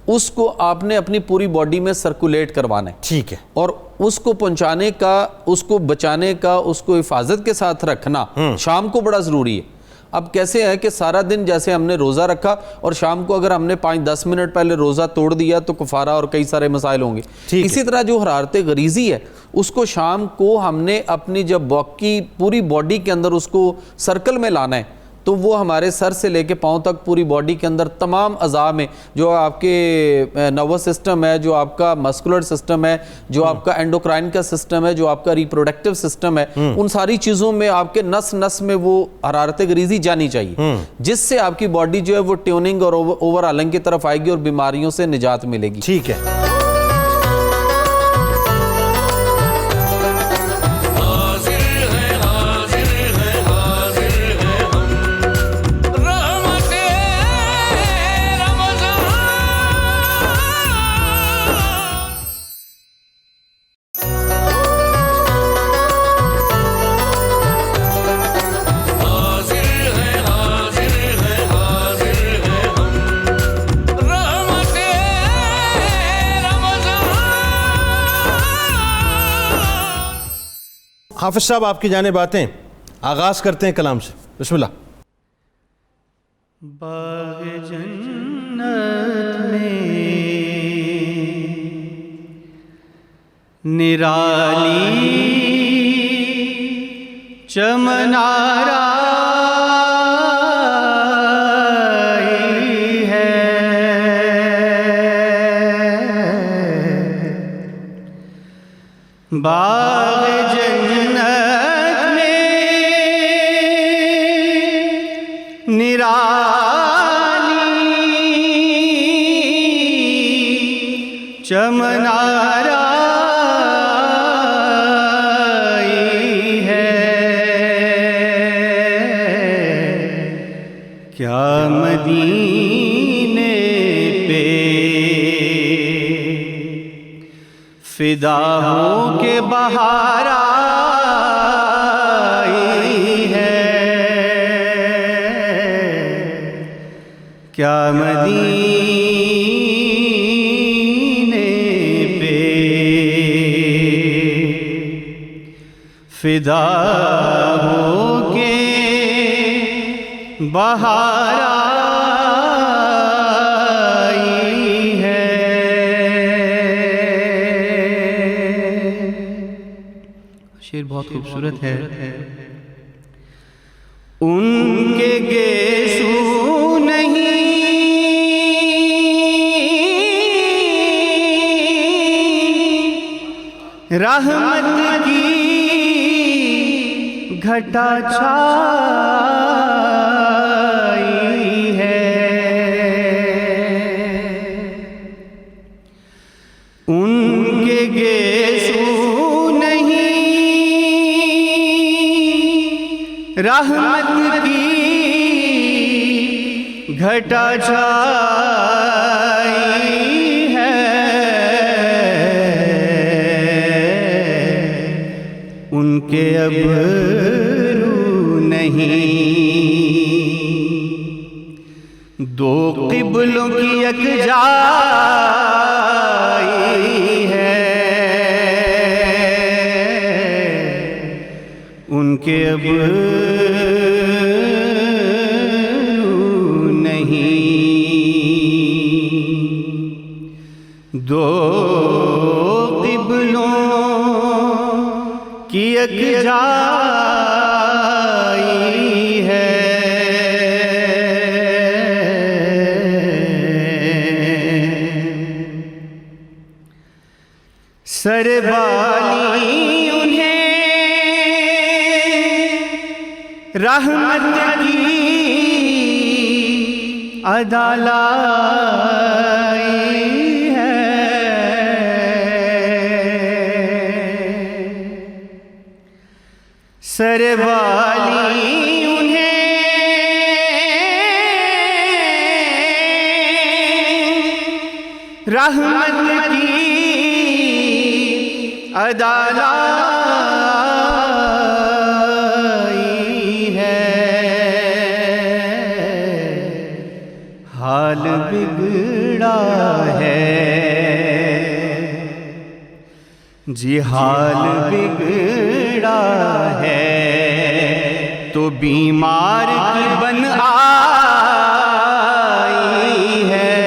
اس کو آپ نے اپنی پوری باڈی میں سرکولیٹ کروانا ہے. ٹھیک ہے. اور اس کو پہنچانے کا، اس کو بچانے کا، اس کو حفاظت کے ساتھ رکھنا شام کو بڑا ضروری ہے. اب کیسے ہے کہ سارا دن جیسے ہم نے روزہ رکھا اور شام کو اگر ہم نے 5-10 منٹ پہلے روزہ توڑ دیا تو کفارہ اور کئی سارے مسائل ہوں گے. اسی طرح جو حرارت غریزی ہے اس کو شام کو ہم نے اپنی جب باقی پوری باڈی کے اندر اس کو سرکل میں لانا ہے تو وہ ہمارے سر سے لے کے پاؤں تک پوری باڈی کے اندر تمام اعضاء میں، جو آپ کے نروس سسٹم ہے، جو آپ کا مسکولر سسٹم ہے، جو آپ کا اینڈوکرائن کا سسٹم ہے، جو آپ کا ریپروڈکٹیو سسٹم ہے، ان ساری چیزوں میں آپ کے نس نس میں وہ حرارت غریزی جانی چاہیے، جس سے آپ کی باڈی جو ہے وہ ٹیوننگ اور اوور ہالنگ کی طرف آئے گی اور بیماریوں سے نجات ملے گی. ٹھیک ہے. حافظ صاحب آپ کی جانب باتیں آغاز کرتے ہیں کلام سے. بسم اللہ. باغ جنت میں نرالی چمن آرائی ہے، باغ چمن آرائی ہے، کیا مدینے پہ فدا ہو کے بہار آئی ہے، کیا مدینے فدا ہو کے بہار آئی ہے. شعر بہت خوبصورت ہے. ان کے گیسو نہیں رحمت کی گھٹا چھائی ہے، ان کے گیسو نہیں رحمت کی گھٹا چھائی ہے، کے ابرو نہیں، دو قبلوں کی یکجائی ہے، ان کے ابرو نہیں، دو قبلوں کی یکجائی ہے، سربالی انہیں رحمت کی ادا لائی ہے، سربالی انہیں رحمت کی ادا لائی ہے، حال بگڑا ہے جی، حال بگڑا ہے تو بیمار کی بن آئی ہے،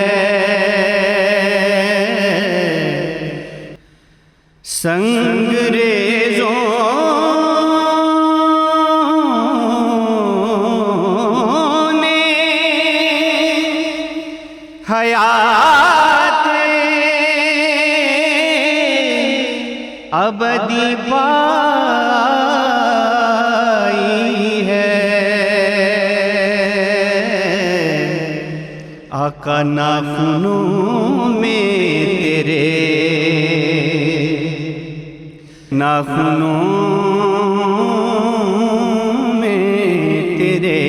سنگریزوں نے حیات ابدی پائی ہے، آقا ناخنوں میں تیرے، ناخنوں میں تیرے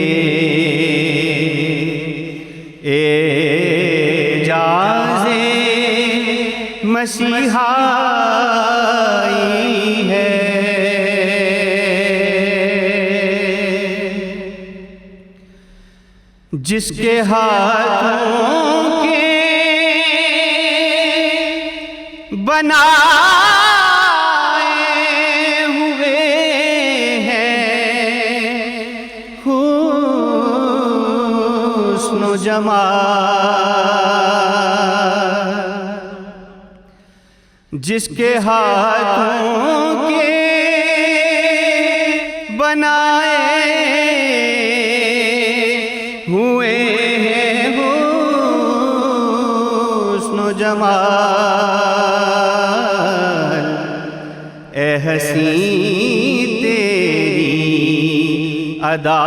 اعجاز مسیحائی ہے، جس کے ہاتھوں کے بنائے ہوئے ہیں حسن و جمال، جس کے ہاتھوں کے بنائے ہوئے ہیں حسن و جمال، اے حسین تیری ادا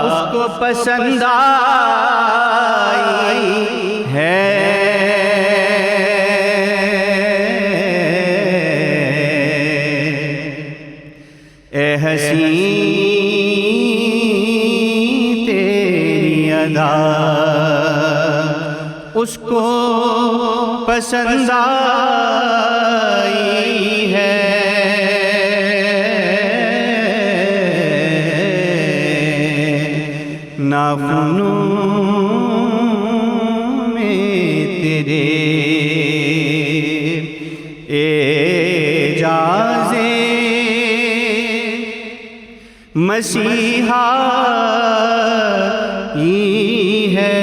اس کو پسند آئی ہے، اے حسین تیری ادا اس کو پسند آئی ہے، ناخنوں میں تیرے اعجاز مسیحائی ہے،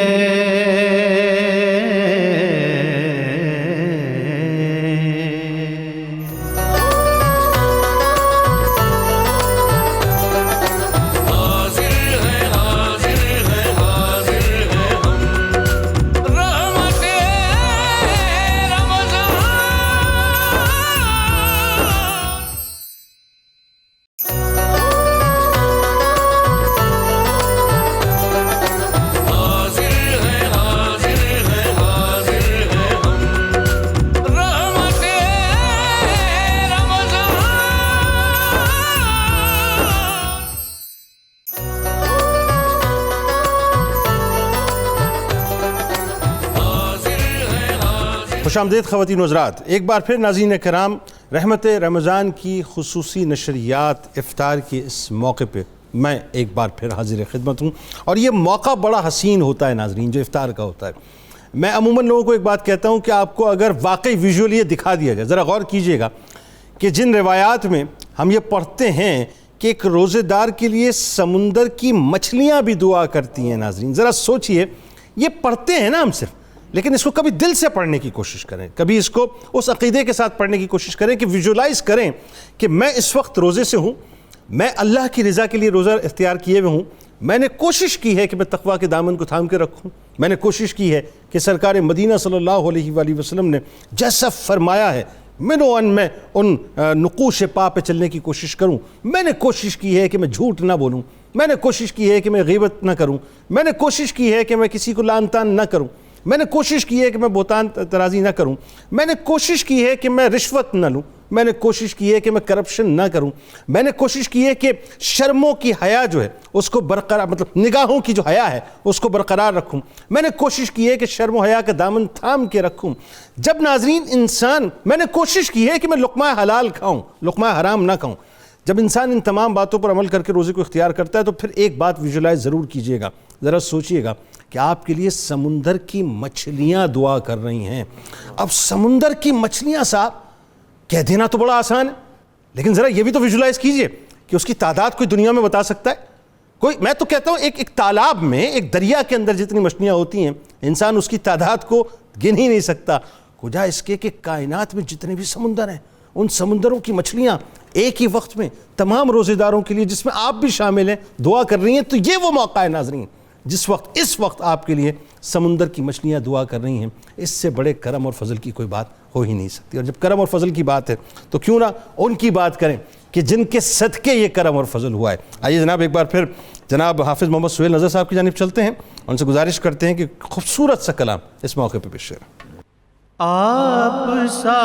خوش آمدید خواتین و حضرات، ایک بار پھر ناظرین کرام رحمت رمضان کی خصوصی نشریات افطار کے اس موقع پہ میں ایک بار پھر حاضر خدمت ہوں، اور یہ موقع بڑا حسین ہوتا ہے ناظرین جو افطار کا ہوتا ہے۔ میں عموماً لوگوں کو ایک بات کہتا ہوں کہ آپ کو اگر واقعی ویژول یہ دکھا دیا جائے، ذرا غور کیجئے گا کہ جن روایات میں ہم یہ پڑھتے ہیں کہ ایک روزے دار کے لیے سمندر کی مچھلیاں بھی دعا کرتی ہیں، ناظرین ذرا سوچئے، یہ پڑھتے ہیں نا ہم صرف، لیکن اس کو کبھی دل سے پڑھنے کی کوشش کریں، کبھی اس کو اس عقیدے کے ساتھ پڑھنے کی کوشش کریں کہ ویژولائز کریں کہ میں اس وقت روزے سے ہوں، میں اللہ کی رضا کے لیے روزہ اختیار کیے ہوئے ہوں، میں نے کوشش کی ہے کہ میں تقویٰ کے دامن کو تھام کے رکھوں، میں نے کوشش کی ہے کہ سرکار مدینہ صلی اللہ علیہ وآلہ وسلم نے جیسا فرمایا ہے میں ان نقوش پا پہ چلنے کی کوشش کروں، میں نے کوشش کی ہے کہ میں جھوٹ نہ بولوں، میں نے کوشش کی ہے کہ میں غیبت نہ کروں، میں نے کوشش کی ہے کہ میں کسی کو لعن طعن نہ کروں، میں نے کوشش کی ہے کہ میں بہتان ترازی نہ کروں، میں نے کوشش کی ہے کہ میں رشوت نہ لوں، میں نے کوشش کی ہے کہ میں کرپشن نہ کروں، میں نے کوشش کی ہے کہ شرموں کی حیا جو ہے اس کو برقرار، مطلب نگاہوں کی جو حیا ہے اس کو برقرار رکھوں، میں نے کوشش کی ہے کہ شرم و حیا کا دامن تھام کے رکھوں۔ جب ناظرین میں نے کوشش کی ہے کہ میں لقمہ حلال کھاؤں، لقمہ حرام نہ کھاؤں۔ جب انسان ان تمام باتوں پر عمل کر کے روزے کو اختیار کرتا ہے تو پھر ایک بات ویژولائز ضرور کیجئے گا، ذرا سوچئے گا کہ آپ کے لیے سمندر کی مچھلیاں دعا کر رہی ہیں۔ اب سمندر کی مچھلیاں صاحب کہہ دینا تو بڑا آسان ہے، لیکن ذرا یہ بھی تو ویژولائز کیجئے کہ اس کی تعداد کوئی دنیا میں بتا سکتا ہے؟ کوئی، میں تو کہتا ہوں ایک تالاب میں، ایک دریا کے اندر جتنی مچھلیاں ہوتی ہیں انسان اس کی تعداد کو گن ہی نہیں سکتا، کجا اس کے کہ کائنات میں جتنے بھی سمندر ہیں ان سمندروں کی مچھلیاں ایک ہی وقت میں تمام روزے داروں کے لیے، جس میں آپ بھی شامل ہیں، دعا کر رہی ہیں۔ تو یہ وہ موقع ہے ناظرین جس وقت، اس وقت آپ کے لیے سمندر کی مچھلیاں دعا کر رہی ہیں، اس سے بڑے کرم اور فضل کی کوئی بات ہو ہی نہیں سکتی۔ اور جب کرم اور فضل کی بات ہے تو کیوں نہ ان کی بات کریں کہ جن کے صدقے یہ کرم اور فضل ہوا ہے۔ آئیے جناب ایک بار پھر جناب حافظ محمد سہیل نظر صاحب کی جانب چلتے ہیں، ان سے گزارش کرتے ہیں کہ خوبصورت سا کلام اس موقع پہ پیش کریں۔ آپ سا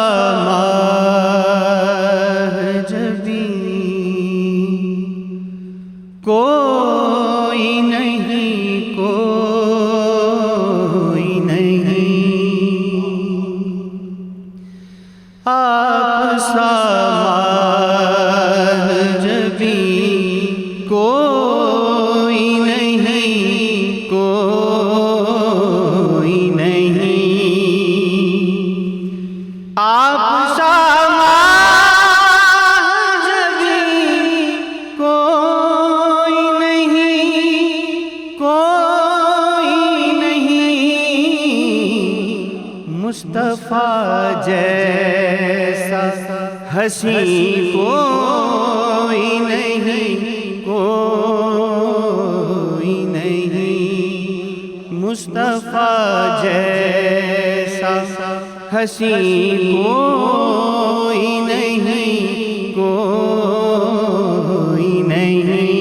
جبی کوئی نہیں، کوئی نہیں، آپ سا جبی کوئی نہیں، کوئی نہیں، آپ سا مصطفیٰ جیسا حسین کوئی نہیں، کوئی نہیں، مصطفیٰ جیسا حسین کوئی نہیں، کوئی نہیں،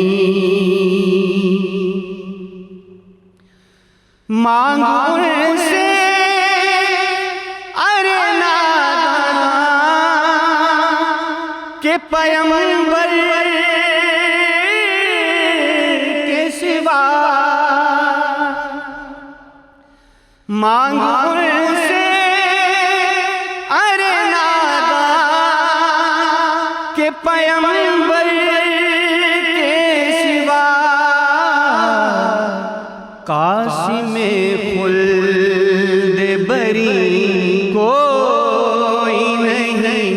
مانگو سے کہ پیغمبر کے سوا مانگو سے، ارے نادا کہ پیغمبر کے سوا قاسم خلد بری کوئی نہیں،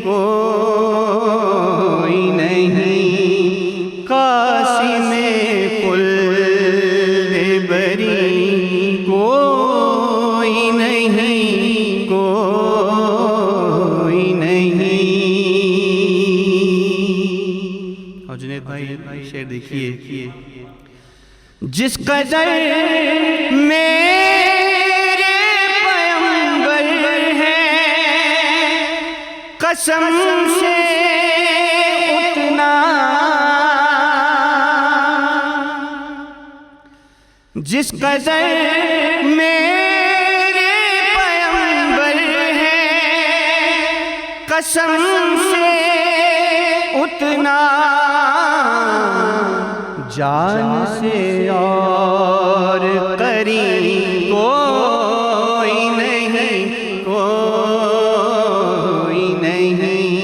کوئی نہیں، قاسم خلد بری کوئی نہیں، کوئی نہیں۔ اور جنید بھائی شعر دیکھیے، جس قدر میرے پیغمبر ہیں قسم سے اتنا، جس قدر میرے پیغمبر ہیں قسم سے اتنا، جان سے اور قریب کوئی نہیں، کوئی نہیں،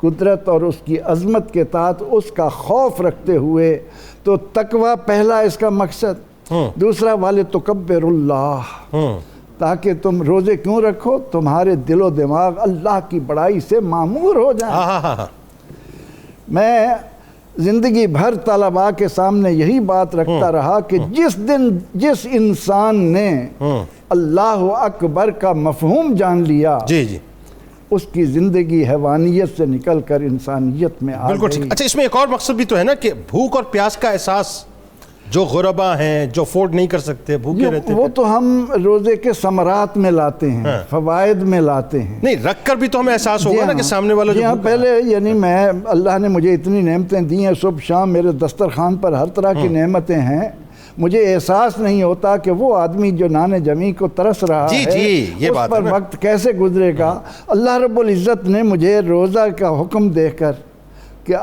قدرت اور اس کی عظمت کے تحت اس کا خوف رکھتے ہوئے. تو تقوی پہلا اس کا مقصد. دوسرا وَلِتُكَبِّرُ اللَّهَ، تاکہ تم روزے کیوں رکھو؟ تمہارے دل و دماغ اللہ کی بڑائی سے معمور ہو جائیں. میں زندگی بھر طلباء کے سامنے یہی بات رکھتا رہا کہ جس انسان نے اللہ اکبر کا مفہوم جان لیا، اس کی زندگی حیوانیت سے نکل کر انسانیت میں آ گئی. اچھا، اس میں ایک اور مقصد بھی تو ہے نا کہ بھوک اور پیاس کا احساس جو غربا ہیں، جو افورڈ نہیں کر سکتے، بھوکے رہتے ہیں، وہ تو ہم روزے کے ثمرات میں لاتے ہیں، فوائد میں لاتے ہیں. نہیں، رکھ کر بھی تو ہمیں احساس ہوگا نا کہ سامنے والا جو پہلے یعنی میں اللہ نے مجھے اتنی نعمتیں دی ہیں، صبح شام میرے دسترخوان پر ہر طرح کی نعمتیں ہیں، مجھے احساس نہیں ہوتا کہ وہ آدمی جو نان جمی کو ترس رہا ہے اس پر وقت کیسے گزرے گا. اللہ رب العزت نے مجھے روزہ کا حکم دے کر کہ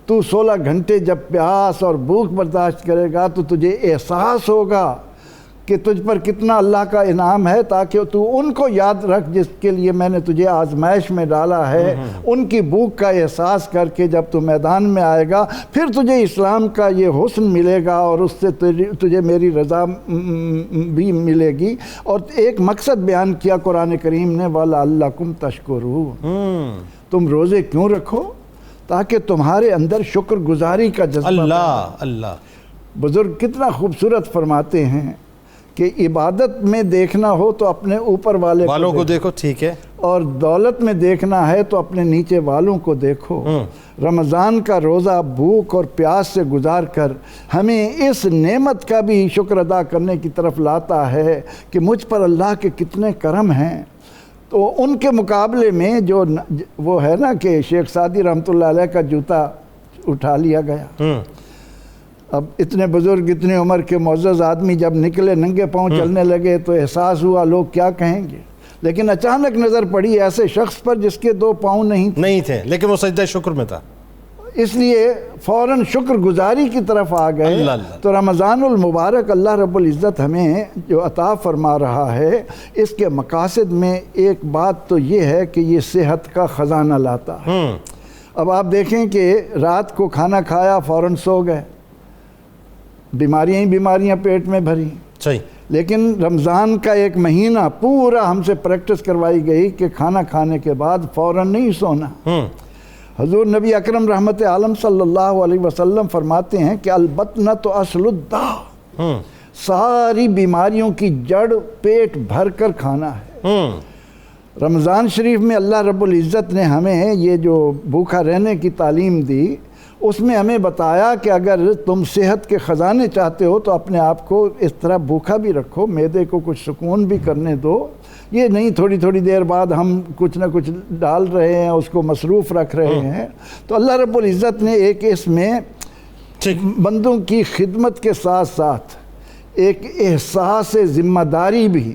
تو 16 گھنٹے جب پیاس اور بھوک برداشت کرے گا تو تجھے احساس ہوگا کہ تجھ پر کتنا اللہ کا انعام ہے، تاکہ تو ان کو یاد رکھ جس کے لیے میں نے تجھے آزمائش میں ڈالا ہے. ان کی بھوک کا احساس کر کے جب تو میدان میں آئے گا، پھر تجھے اسلام کا یہ حسن ملے گا اور اس سے تجھے میری رضا بھی ملے گی. اور ایک مقصد بیان کیا قرآن کریم نے، وَلَعَلَّكُمْ تَشْكُرُونَ، تم روزے کیوں رکھو؟ تاکہ تمہارے اندر شکر گزاری کا جذبہ. اللہ بزرگ کتنا خوبصورت فرماتے ہیں کہ عبادت میں دیکھنا ہو تو اپنے اوپر والوں کو دیکھو، ٹھیک ہے، اور دولت میں دیکھنا ہے تو اپنے نیچے والوں کو دیکھو. رمضان کا روزہ بھوک اور پیاس سے گزار کر ہمیں اس نعمت کا بھی شکر ادا کرنے کی طرف لاتا ہے کہ مجھ پر اللہ کے کتنے کرم ہیں. تو ان کے مقابلے میں جو وہ ہے نا کہ شیخ سعدی رحمۃ اللہ علیہ کا جوتا اٹھا لیا گیا. اب اتنے بزرگ، اتنی عمر کے معزز آدمی جب نکلے ننگے پاؤں چلنے لگے تو احساس ہوا لوگ کیا کہیں گے. لیکن اچانک نظر پڑی ایسے شخص پر جس کے 2 پاؤں نہیں تھے، لیکن وہ سجدہ شکر میں تھا، اس لیے فوراً شکر گزاری کی طرف آ گئے. تو رمضان المبارک اللہ رب العزت ہمیں جو عطا فرما رہا ہے، اس کے مقاصد میں ایک بات تو یہ ہے کہ یہ صحت کا خزانہ لاتا ہے. اب آپ دیکھیں کہ رات کو کھانا کھایا فوراً سو گئے، بیماریاں ہی بیماریاں پیٹ میں بھری. صحیح. لیکن رمضان کا ایک مہینہ پورا ہم سے پریکٹس کروائی گئی کہ کھانا کھانے کے بعد فوراً نہیں سونا. حضور نبی اکرم رحمت عالم صلی اللہ علیہ وسلم فرماتے ہیں کہ البطنۃ اصل الداء، ساری بیماریوں کی جڑ پیٹ بھر کر کھانا ہے. رمضان شریف میں اللہ رب العزت نے ہمیں یہ جو بھوکا رہنے کی تعلیم دی، اس میں ہمیں بتایا کہ اگر تم صحت کے خزانے چاہتے ہو تو اپنے آپ کو اس طرح بھوکا بھی رکھو، معدے کو کچھ سکون بھی کرنے دو. یہ نہیں تھوڑی تھوڑی دیر بعد ہم کچھ نہ کچھ ڈال رہے ہیں، اس کو مصروف رکھ رہے ہیں. تو اللہ رب العزت نے ایک اس میں بندوں کی خدمت کے ساتھ ساتھ ایک احساس ذمہ داری بھی،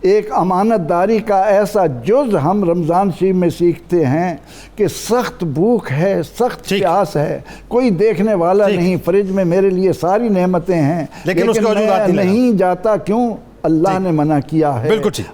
ایک امانت داری کا ایسا جز ہم رمضان شریف میں سیکھتے ہیں کہ سخت بھوک ہے، سخت پیاس ہے، کوئی دیکھنے والا نہیں، فریج میں میرے لیے ساری نعمتیں ہیں، لیکن میں نہیں جاتا. کیوں؟ اللہ نے منع کیا ہے.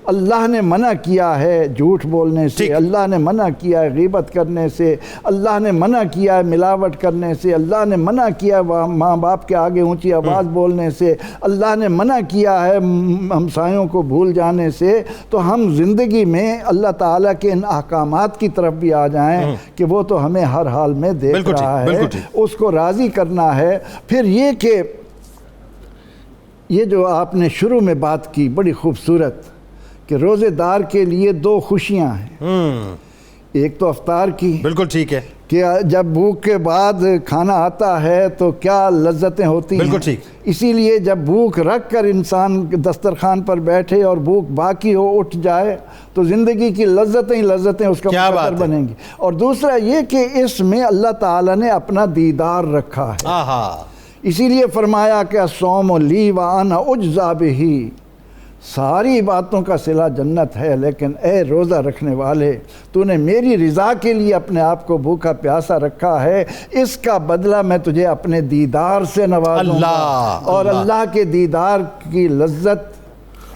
اللہ نے منع کیا ہے جھوٹ بولنے سے، اللہ نے منع کیا ہے غیبت کرنے سے، اللہ نے منع کیا ہے ملاوٹ کرنے سے، اللہ نے منع کیا ہے ماں باپ کے آگے اونچی آواز بولنے سے، اللہ نے منع کیا ہے ہمسایوں کو بھول جانے سے. تو ہم زندگی میں اللہ تعالیٰ کے ان احکامات کی طرف بھی آ جائیں کہ وہ تو ہمیں ہر حال میں دیکھ رہا ہے، اس کو راضی کرنا ہے. پھر یہ کہ یہ جو آپ نے شروع میں بات کی بڑی خوبصورت کہ روزے دار کے لیے 2 خوشیاں ہیں. ایک تو افطار کی، بالکل ٹھیک ہے، کہ جب بھوک کے بعد کھانا آتا ہے تو کیا لذتیں ہوتی ہیں. بالکل ٹھیک. اسی لیے جب بھوک رکھ کر انسان دسترخوان پر بیٹھے اور بھوک باقی ہو اٹھ جائے تو زندگی کی لذتیں اس کا مقدر بنیں گی. اور دوسرا یہ کہ اس میں اللہ تعالیٰ نے اپنا دیدار رکھا ہے. اسی لیے فرمایا کہ الصوم لی وانا اجزا بہ، ساری باتوں کا صلہ جنت ہے، لیکن اے روزہ رکھنے والے تو نے میری رضا کے لیے اپنے آپ کو بھوکا پیاسا رکھا ہے، اس کا بدلہ میں تجھے اپنے دیدار سے نوازوں گا. اور اللہ کے دیدار کی لذت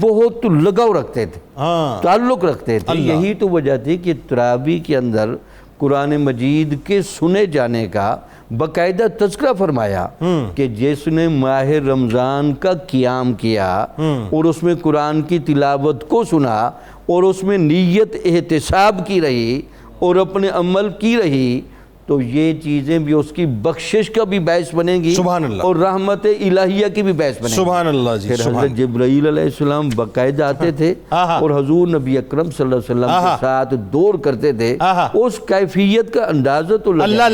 بہت لگاؤ رکھتے تھے، تعلق رکھتے تھے. یہی تو وجہ تھی کہ تراویح کے اندر قرآن مجید کے سنے جانے کا باقاعدہ تذکرہ فرمایا کہ جس نے ماہ رمضان کا قیام کیا اور اس میں قرآن کی تلاوت کو سنا اور اس میں نیت احتساب کی رہی اور اپنے عمل کی رہی، تو یہ چیزیں بھی اس کی بخشش کا بھی باعث بنیں گی سبحان اللہ، اور رحمت الہیہ کی بھی باعث بنیں گی. سبحان اللہ جی. پھر حضرت جبرائیل علیہ السلام باقاعدہ آتے تھے اور حضور نبی اکرم صلی اللہ علیہ وسلم کے ساتھ دور کرتے تھے. اس کیفیت کا اندازہ تو لگا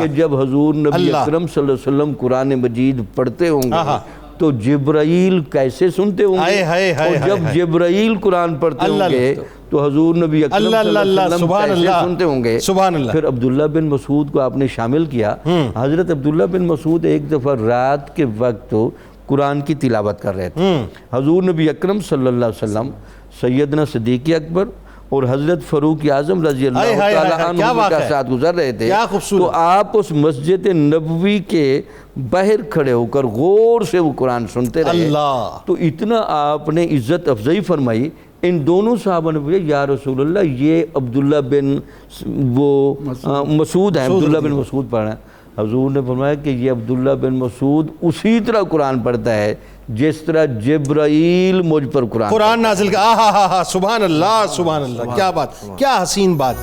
کہ جب حضور نبی اکرم صلی اللہ علیہ وسلم قرآن مجید پڑھتے ہوں گے تو جبرائیل کیسے سنتے ہوں گے، اور جب جبرائیل قرآن پڑھتے ہوں گے تو حضور نبی اکرم صلی اللہ علیہ وسلم کیسے سنتے ہوں گے. پھر عبداللہ بن مسعود کو آپ نے شامل کیا. حضرت عبداللہ بن مسعود ایک دفعہ رات کے وقت قرآن کی تلاوت کر رہے تھے. حضور نبی اکرم صلی اللہ علیہ وسلم سیدنا صدیق اکبر اور حضرت فاروق اعظم رضی اللہ تعالیٰ عنہ کے ساتھ گزر رہے تھے، تو آپ اس مسجد نبوی کے باہر کھڑے ہو کر غور سے وہ قرآن سنتے رہے. تو اتنا آپ نے عزت افضائی فرمائی. ان دونوں صحابہ نے پوچھا یا رسول اللہ یہ عبداللہ بن مسعود ہیں، عبداللہ بن مسعود پڑھ رہے ہیں. حضور نے فرمایا کہ یہ عبداللہ بن مسعود اسی طرح قرآن پڑھتا ہے جس طرح جبرائیل مجھ پر قرآن نازل کا. سبحان اللہ، سبحان اللہ. کیا بات، کیا حسین بات.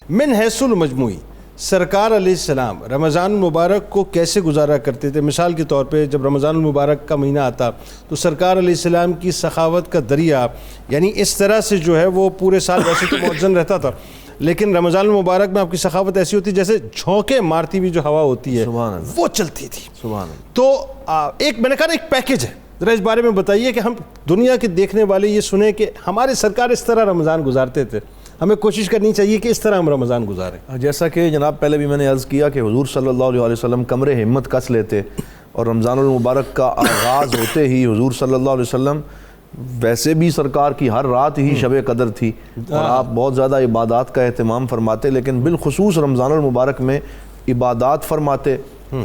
من حیث المجموعی سرکار علیہ السلام رمضان المبارک کو کیسے گزارا کرتے تھے؟ مثال کے طور پہ جب رمضان المبارک کا مہینہ آتا تو سرکار علیہ السلام کی سخاوت کا دریا یعنی اس طرح سے جو ہے وہ پورے سال ویسے تو موزن رہتا تھا، لیکن رمضان المبارک میں آپ کی سخاوت ایسی ہوتی جیسے جھونکے مارتی ہوئی جو ہوا ہوتی ہے وہ چلتی تھی. تو ایک میں نے کہا ایک پیکج ہے، ذرا اس بارے میں بتائیے کہ ہم دنیا کے دیکھنے والے یہ سنیں کہ ہمارے سرکار اس طرح رمضان گزارتے تھے، ہمیں کوشش کرنی چاہیے کہ اس طرح ہم رمضان گزاریں. جیسا کہ جناب پہلے بھی میں نے عرض کیا کہ حضور صلی اللہ علیہ وسلم کمر ہمت کس لیتے اور رمضان المبارک کا آغاز ہوتے ہی حضور صلی اللہ علیہ وسلم، ویسے بھی سرکار کی ہر رات ہی شب قدر تھی اور آپ بہت زیادہ عبادات کا اہتمام فرماتے، لیکن بالخصوص رمضان المبارک میں عبادات فرماتے.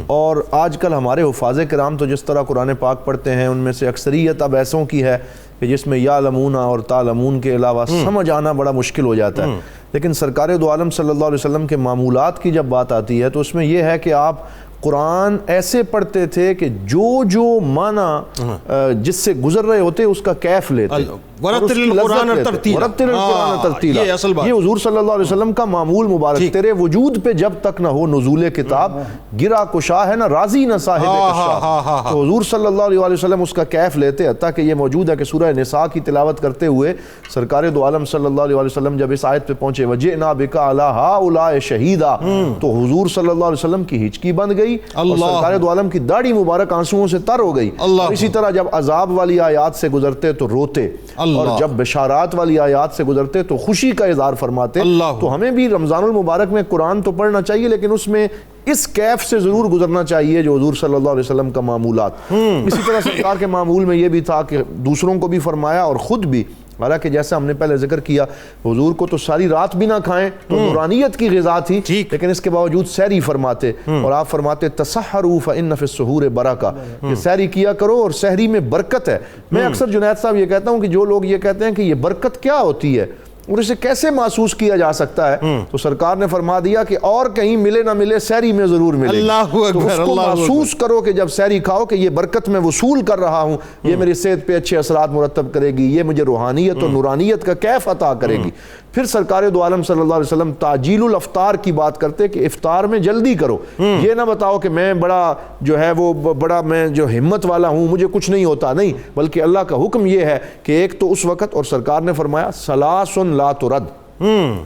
اور آج کل ہمارے حفاظ کرام تو جس طرح قرآن پاک پڑھتے ہیں ان میں سے اکثریت اب ایسوں کی ہے کہ جس میں یعلمون اور تعلمون کے علاوہ سمجھ آنا بڑا مشکل ہو جاتا ہے. لیکن سرکار دو عالم صلی اللہ علیہ وسلم کے معمولات کی جب بات آتی ہے تو اس میں یہ ہے کہ آپ قرآن ایسے پڑھتے تھے کہ جو معنی جس سے گزر رہے ہوتے اس کا کیف لیتے. ورتل القرآن ترتیلا، یہ حضور صلی اللہ علیہ وسلم کا معمول مبارک. تیرے وجود پہ جب تک نہ ہو نزول کتاب، گرا کشا ہے نہ راضی نہ صاحب کشا. تو حضور صلی اللہ علیہ وسلم اس کا کیف لیتے، حتیٰ کہ یہ موجود ہے کہ سورہ نساء کی تلاوت کرتے ہوئے سرکار دو عالم صلی اللہ علیہ وسلم جب اس آیت پہ پہنچے وَجِئْنَا بِكَ عَلَىٰ هَٰؤُلَاءِ شَهِيدًا، تو حضور صلی اللہ علیہ وسلم کی ہچکی بند گئی اور سرکار دو عالم کی داڑھی مبارک آنسوؤں سے تر ہو گئی. اسی طرح جب عذاب والی آیات سے گزرتے تو روتے اور جب بشارات والی آیات سے گزرتے تو خوشی کا اظہار فرماتے. تو ہمیں بھی رمضان المبارک میں قرآن تو پڑھنا چاہیے لیکن اس میں اس کیف سے ضرور گزرنا چاہیے جو حضور صلی اللہ علیہ وسلم کا معمولات. اسی طرح سرکار کے معمول میں یہ بھی تھا کہ دوسروں کو بھی فرمایا اور خود بھی، حالانکہ جیسا ہم نے پہلے ذکر کیا حضور کو تو ساری رات بھی نہ کھائیں تو نورانیت کی غذا تھی، لیکن اس کے باوجود سحری فرماتے اور آپ فرماتے تسحروا فإن فی السحور برکہ، کہ سحری کیا کرو اور سحری میں برکت ہے. میں اکثر جنید صاحب یہ کہتا ہوں کہ جو لوگ یہ کہتے ہیں کہ یہ برکت کیا ہوتی ہے اور اسے کیسے محسوس کیا جا سکتا ہے، تو سرکار نے فرما دیا کہ اور کہیں ملے نہ ملے سحری میں ضرور ملے. تو اس کو محسوس کرو کہ جب سحری کھاؤ کہ یہ برکت میں وصول کر رہا ہوں، یہ میری صحت پہ اچھے اثرات مرتب کرے گی، یہ مجھے روحانیت اور نورانیت کا کیف عطا کرے گی. پھر سرکار دو عالم صلی اللہ علیہ وسلم تعجیل الافطار کی بات کرتے کہ افطار میں جلدی کرو. یہ نہ بتاؤ کہ میں بڑا جو ہے وہ بڑا میں جو ہمت والا ہوں، مجھے کچھ نہیں ہوتا، نہیں، بلکہ اللہ کا حکم یہ ہے کہ ایک تو اس وقت، اور سرکار نے فرمایا ثلاث لا ترد،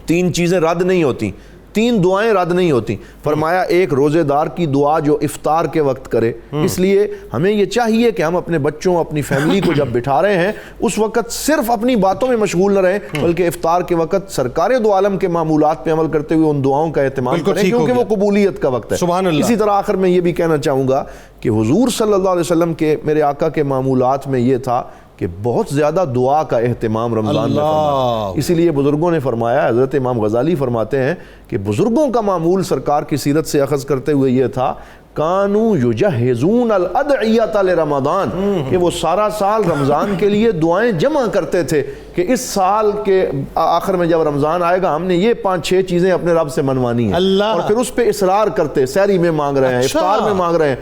تین چیزیں رد نہیں ہوتی. 3 دعائیں رد نہیں ہوتی. فرمایا ایک روزے دار کی دعا جو افطار کے وقت کرے. اس لیے ہمیں یہ چاہیے کہ ہم اپنے بچوں اپنی فیملی کو جب بٹھا رہے ہیں اس وقت صرف اپنی باتوں میں مشغول نہ رہیں بلکہ افطار کے وقت سرکار دو عالم کے معمولات پہ عمل کرتے ہوئے ان دعاؤں کا اہتمام کریں کیونکہ وہ قبولیت کا وقت ہے. سبحان اللہ. اسی طرح آخر میں یہ بھی کہنا چاہوں گا کہ حضور صلی اللہ علیہ وسلم کے میرے آقا کے معمولات میں یہ تھا کہ بہت زیادہ دعا کا اہتمام رمضان میں فرمایا. اسی لیے بزرگوں نے فرمایا, حضرت امام غزالی فرماتے ہیں کہ بزرگوں کا معمول سرکار کی سیرت سے اخذ کرتے ہوئے یہ تھا کانو یجہزون الادعیۃ لرمضان, کہ وہ سارا سال رمضان کے لیے دعائیں جمع کرتے تھے کہ اس سال کے آخر میں جب رمضان آئے گا ہم نے یہ 5-6 چیزیں اپنے رب سے منوانی ہیں, اور پھر اس پہ اصرار کرتے, سحری میں مانگ رہے ہیں, افطار میں مانگ رہے ہیں.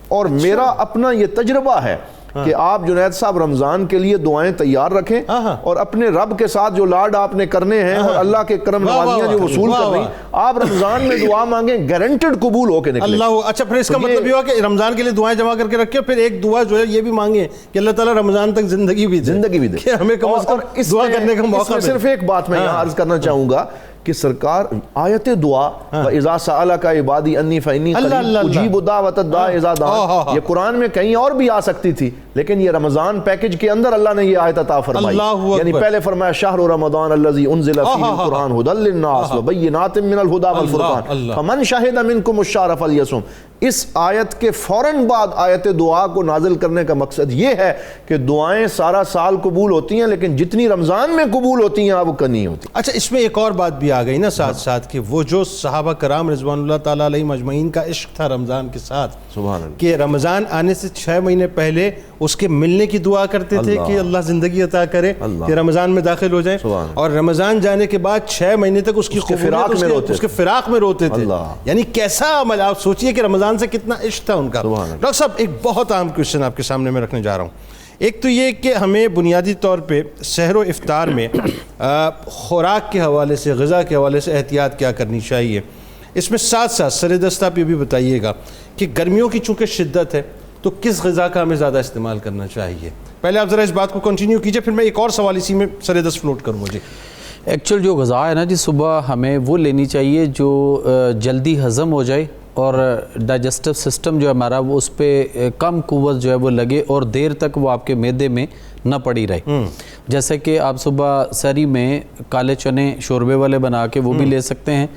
اور میرا اپنا یہ تجربہ ہے کہ آپ جنید صاحب رمضان کے لیے دعائیں تیار رکھیں اور اپنے رب کے ساتھ جو لاڈ آپ نے کرنے ہیں اور اللہ کے کرم نوازیاں جو وصول کرنی, آپ رمضان میں دعا مانگیں, گارنٹیڈ قبول ہو کے نکلیں. اللہ. اچھا پھر اس کا مطلب یہ ہوا کہ رمضان کے لیے دعائیں جمع کر کے رکھیں, پھر ایک دعا جو ہے یہ بھی مانگیں کہ اللہ تعالیٰ رمضان تک زندگی بھی دے کہ ہمیں کم از کم دعا کرنے کا موقع ملے. صرف ایک بات میں یہاں عرض کرنا چاہوں گا کہ سرکار آیت دعا وَإِذَا سَأَلَكَ عِبَادِي أَنِّي فَإِنِّي قَرِيبٌ أُجِيبُ دَعْوَةَ الدَّاعِ إِذَا دَعَانِ, یہ قرآن میں کہیں اور بھی آ سکتی تھی لیکن یہ رمضان پیکج کے اندر اللہ نے یہ آیت عطا فرمائی. یعنی پہلے فرمایا شہر رمضان الذی انزل فیہ القرآن ھدی للناس وبینات من الھدی والفرقان فمن شہد منکم الشہر فلیصم. اس آیت کے فوراً بعد آیت دعا کو نازل کرنے کا مقصد یہ ہے کہ دعائیں سارا سال قبول ہوتی ہیں لیکن جتنی رمضان میں قبول ہوتی ہیں اب وہ نہیں ہوتی. اچھا اس میں ایک اور بات بھی آ گئی نا ساتھ ساتھ کہ وہ جو صحابہ کرام رضوان اللہ تعالیٰ علیہ مجمعین کا عشق تھا رمضان کے ساتھ, سبحان اللہ, کہ رمضان آنے سے 6 مہینے پہلے اس کے ملنے کی دعا کرتے تھے کہ اللہ زندگی عطا کرے کہ رمضان میں داخل ہو جائیں, اور رمضان جانے کے بعد 6 مہینے تک اس کی اس کے فراق میں روتے تھے. یعنی کیسا عمل, آپ سوچئے کہ رمضان سے کتنا عشق تھا ان کا. ڈاکٹر صاحب ایک بہت اہم کوشچن آپ کے سامنے میں رکھنے جا رہا ہوں. ایک تو یہ کہ ہمیں بنیادی طور پہ سحر و افطار میں خوراک کے حوالے سے, غذا کے حوالے سے احتیاط کیا کرنی چاہیے. اس میں ساتھ ساتھ سر دست آپ یہ بھی بتائیے گا کہ گرمیوں کی چونکہ شدت ہے تو کس غذا کا ہمیں زیادہ استعمال کرنا چاہیے. پہلے آپ ذرا اس بات کو کنٹینیو کیجئے, پھر میں ایک اور سوال اسی میں سر دست فلوٹ کروں گا. جی ایکچول جو غذا ہے نا جی, صبح ہمیں وہ لینی چاہیے جو جلدی ہضم ہو جائے اور ڈائجسٹو سسٹم جو ہے ہمارا وہ اس پہ کم قوت جو ہے وہ لگے اور دیر تک وہ آپ کے معدے میں نہ پڑی رہے. جیسے کہ آپ صبح سحری میں کالے چنے شوربے والے بنا کے وہ بھی لے سکتے ہیں.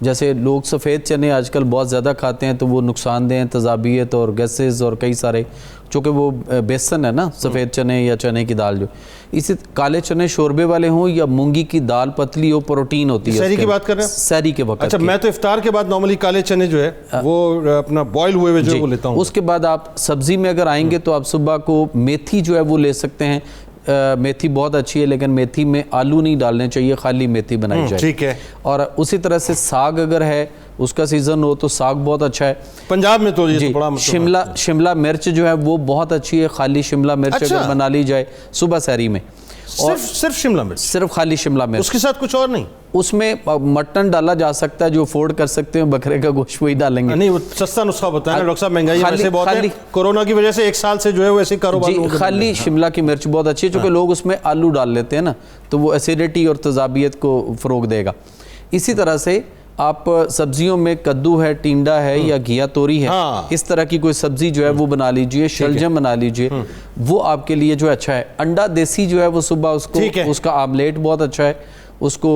جیسے لوگ سفید چنے آج کل بہت زیادہ کھاتے ہیں تو وہ نقصان دہ ہیں, تذابیت اور گیسز اور کئی سارے, چونکہ وہ بیسن ہے نا سفید چنے یا چنے کی دال جو. اسی کالے چنے شوربے والے ہوں یا مونگی کی دال پتلی ہو, پروٹین ہوتی ہے. سحری کی بات کر رہے ہیں؟ سحری کے وقت. اچھا میں تو افطار کے بعد نارملی کالے چنے جو ہے وہ اپنا بوائل ہوئے ہوئے جو وہ لیتا ہوں. اس کے بعد آپ سبزی میں اگر آئیں گے تو آپ صبح کو میتھی جو ہے وہ لے سکتے ہیں. میتھی بہت اچھی ہے لیکن میتھی میں آلو نہیں ڈالنے چاہیے, خالی میتھی بنائی جائے. ٹھیک ہے. اور اسی طرح سے ساگ اگر ہے اس کا سیزن ہو تو ساگ بہت اچھا ہے. پنجاب میں تو یہ بڑا شملہ مرچ جو ہے وہ بہت اچھی ہے, خالی شملہ مرچ اگر بنا لی جائے صبح سحری میں. صرف شملہ مرچ, صرف خالی شملہ مرچ, اس کے ساتھ کچھ اور نہیں. اس میں مٹن ڈالا جا سکتا ہے جو افورڈ کر سکتے ہیں, بکرے کا گوشت وہی ڈالیں گے. نہیں وہ سستا نسخہ بتائیں ڈاکٹر صاحب, مہنگائی ویسے بہت ہے, کورونا کی وجہ سے 1 سال سے جو ہے وہ ایسے کاروبار. جی خالی شملہ کی مرچ بہت اچھی ہے, چونکہ لوگ اس میں آلو ڈال لیتے ہیں نا تو وہ ایسیڈیٹی اور تذابیت کو فروغ دے گا. اسی طرح سے آپ سبزیوں میں کدو ہے, ٹینڈا ہے یا گھیا توری ہے, اس طرح کی کوئی سبزی جو ہے وہ بنا لیجئے, شلجم بنا لیجئے, وہ آپ کے لیے جو اچھا ہے. انڈا دیسی جو ہے وہ صبح اس کا آملیٹ بہت اچھا ہے, اس کو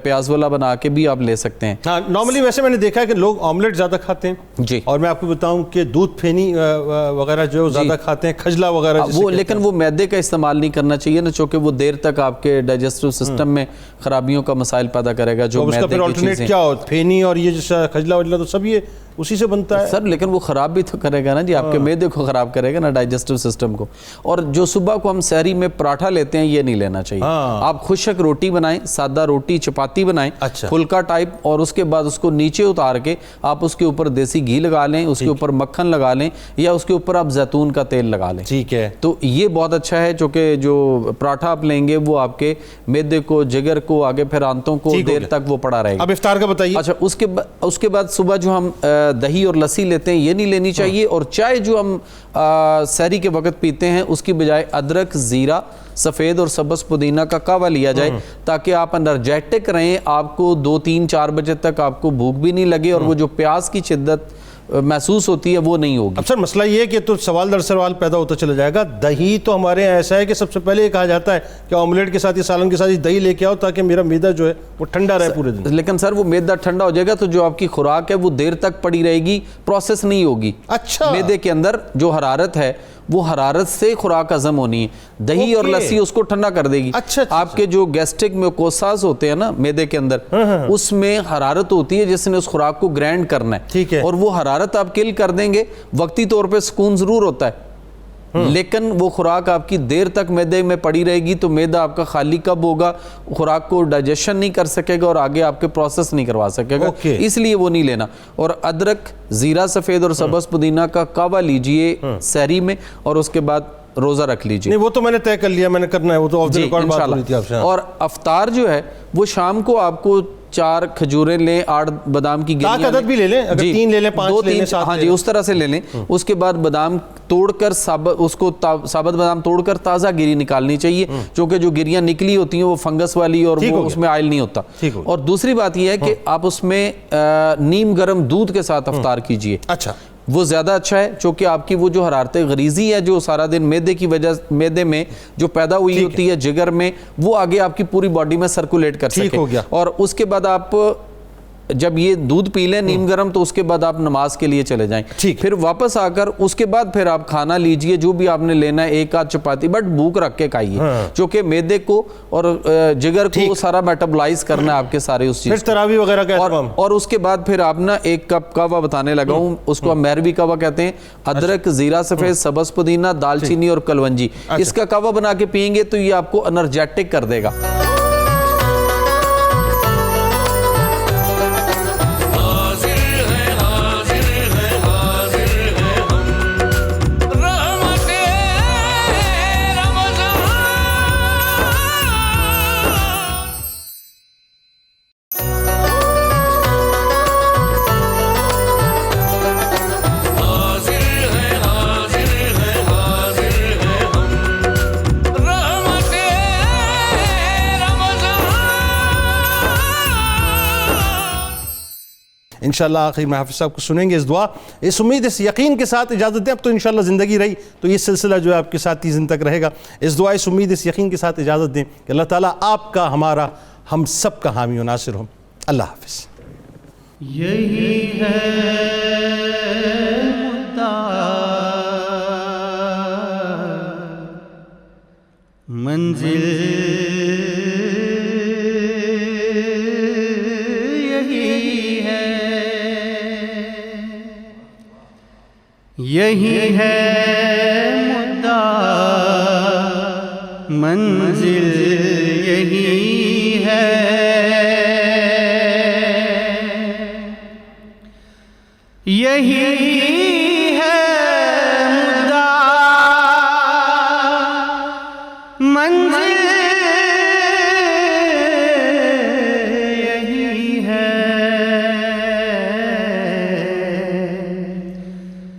پیاز والا بنا کے بھی آپ لے سکتے ہیں. ہاں نارملی ویسے میں نے دیکھا ہے کہ لوگ آملیٹ زیادہ کھاتے ہیں. جی, اور میں آپ کو بتاؤں کہ دودھ پھینی وغیرہ جو ہے وہ زیادہ کھاتے ہیں, کھجلا وغیرہ وہ, لیکن وہ میدے کا استعمال نہیں کرنا چاہیے نا, چونکہ وہ دیر تک آپ کے ڈائجسٹو سسٹم میں خرابیوں کا مسائل پیدا کرے گا. جو میدے کی چیزیں کیا ہو, پھینی اور یہ جیسا کھجلا وجلا تو سب یہ اسی سے بنتا ہے سر, لیکن وہ خراب بھی تو کرے گا نا جی, آپ کے معدے کو خراب کرے گا نا, ڈائجسٹو سسٹم کو. اور جو صبح کو ہم سحری میں پراٹھا لیتے ہیں یہ نہیں لینا چاہیے. آپ خشک روٹی بنائیں, سادہ روٹی چپاتی بنائیں پھلکا ٹائپ, اور اس کے بعد اس کو نیچے اتار کے آپ اس کے اوپر دیسی گھی لگا لیں, اس کے اوپر مکھن لگا لیں, یا اس کے اوپر آپ زیتون کا تیل لگا لیں. ٹھیک ہے, تو یہ بہت اچھا ہے, چونکہ جو پراٹھا آپ لیں گے وہ آپ کے معدے کو, جگر کو, آگے پھر آنتوں کو دیر تک وہ پڑا رہے گا. اب افطار کا بتائیے. اچھا اس کے بعد صبح جو ہم دہی اور لسی لیتے ہیں یہ نہیں لینی چاہیے, اور چائے جو ہم سحری کے وقت پیتے ہیں اس کی بجائے ادرک, زیرہ, سفید اور سبز پودینہ کا قہوہ لیا جائے تاکہ آپ انرجیٹک رہیں, آپ کو 2-3-4 بجے تک آپ کو بھوک بھی نہیں لگے اور وہ جو پیاس کی شدت محسوس ہوتی ہے وہ نہیں ہوگی. اب سر مسئلہ یہ ہے کہ تو سوال در سوال پیدا ہوتا چلا جائے گا. دہی تو ہمارے یہاں ایسا ہے کہ سب سے پہلے یہ کہا جاتا ہے کہ آملیٹ کے ساتھ یا سالن کے ساتھ دہی لے کے آؤ تاکہ میرا معدہ جو ہے وہ ٹھنڈا رہے پورے دن. لیکن سر وہ معدہ ٹھنڈا ہو جائے گا تو جو آپ کی خوراک ہے وہ دیر تک پڑی رہے گی, پروسیس نہیں ہوگی. اچھا, معدے کے اندر جو حرارت ہے وہ حرارت سے خوراک ہضم ہونی ہے. دہی اور لسی اس کو ٹھنڈا کر دے گی. آپ کے جو گیسٹرک میوکوساز ہوتے ہیں نا معدے کے اندر, اس میں حرارت ہوتی ہے جس نے اس خوراک کو گرینڈ کرنا ہے. ٹھیک ہے, اور وہ حرارت آپ کل کر دیں گے, وقتی طور پہ سکون ضرور ہوتا ہے لیکن وہ خوراک آپ کی دیر تک معدے میں پڑی رہے گی تو معدہ آپ کا خالی کب ہوگا, خوراک کو ڈائجیشن نہیں کر سکے گا اور آگے آپ کے پروسیس نہیں کروا سکے گا. اس لیے وہ نہیں لینا. اور ادرک, زیرہ سفید اور سبز پودینہ کا قہوہ لیجئے سحری میں اور اس کے بعد روزہ رکھ لیجئے. نہیں وہ تو میں نے طے کر لیا, میں نے کرنا ہے, وہ تو آف دی ریکارڈ بات ہو رہی تھی آپ سے. اور افطار جو ہے وہ شام کو آپ کو 4 کھجوریں لیں, 8 بادام کی گریاں لیں, عدد بھی لے لیں, اگر 3 لے لیں 5 لے لیں 7 ہاں جی اس طرح سے لے لیں. اس کے بعد بادام توڑ کر اس کو ثابت بادام توڑ کر تازہ گری نکالنی چاہیے, چونکہ جو گریاں نکلی ہوتی ہیں وہ فنگس والی اور وہ اس میں آئل نہیں ہوتا. اور دوسری بات یہ ہے کہ آپ اس میں نیم گرم دودھ کے ساتھ افطار کیجئے. اچھا, وہ زیادہ اچھا ہے چونکہ آپ کی وہ جو حرارت غریزی ہے جو سارا دن معدے کی وجہ معدے میں جو پیدا ہوئی ہوتی ہے جگر میں, وہ آگے آپ کی پوری باڈی میں سرکولیٹ کر سکے. اور اس کے بعد آپ جب یہ دودھ پی لیں نیم گرم تو اس کے بعد آپ نماز کے لیے چلے جائیں. پھر واپس آ کر اس کے بعد پھر آپ کھانا لیجئے جو بھی آپ نے لینا ہے, 1 چپاتی, بٹ بھوک رکھ کے کھائیے چونکہ معدے کو اور جگر کو سارا میٹابلائز کرنا ہے آپ کے سارے اس چیز. پھر تراویح وغیرہ کا اہتمام. اور اس کے بعد پھر آپ نا 1 کپ قہوہ بتانے لگا ہوں, اس کو مہروی قہوہ کہتے ہیں. ادرک, زیرہ سفید, سبز پودینہ, دال چینی اور کلونجی, اس کا قہوہ بنا کے پئیں گے تو یہ آپ کو انرجیٹک کر دے گا. انشاءاللہ آخر میں حافظ صاحب کو سنیں گے اس دعا, اس امید, اس یقین کے ساتھ اجازت دیں. اب تو انشاءاللہ زندگی رہی تو یہ سلسلہ جو ہے آپ کے ساتھ 30 دن تک رہے گا. اس دعا, اس امید, اس یقین کے ساتھ اجازت دیں کہ اللہ تعالیٰ آپ کا, ہمارا, ہم سب کا حامی و ناصر ہو. اللہ حافظ. یہی ہے مدعا منزل, یہی ہے مدعا منزل, یہی ہے یہی ہے مدعا منزل, یہی ہے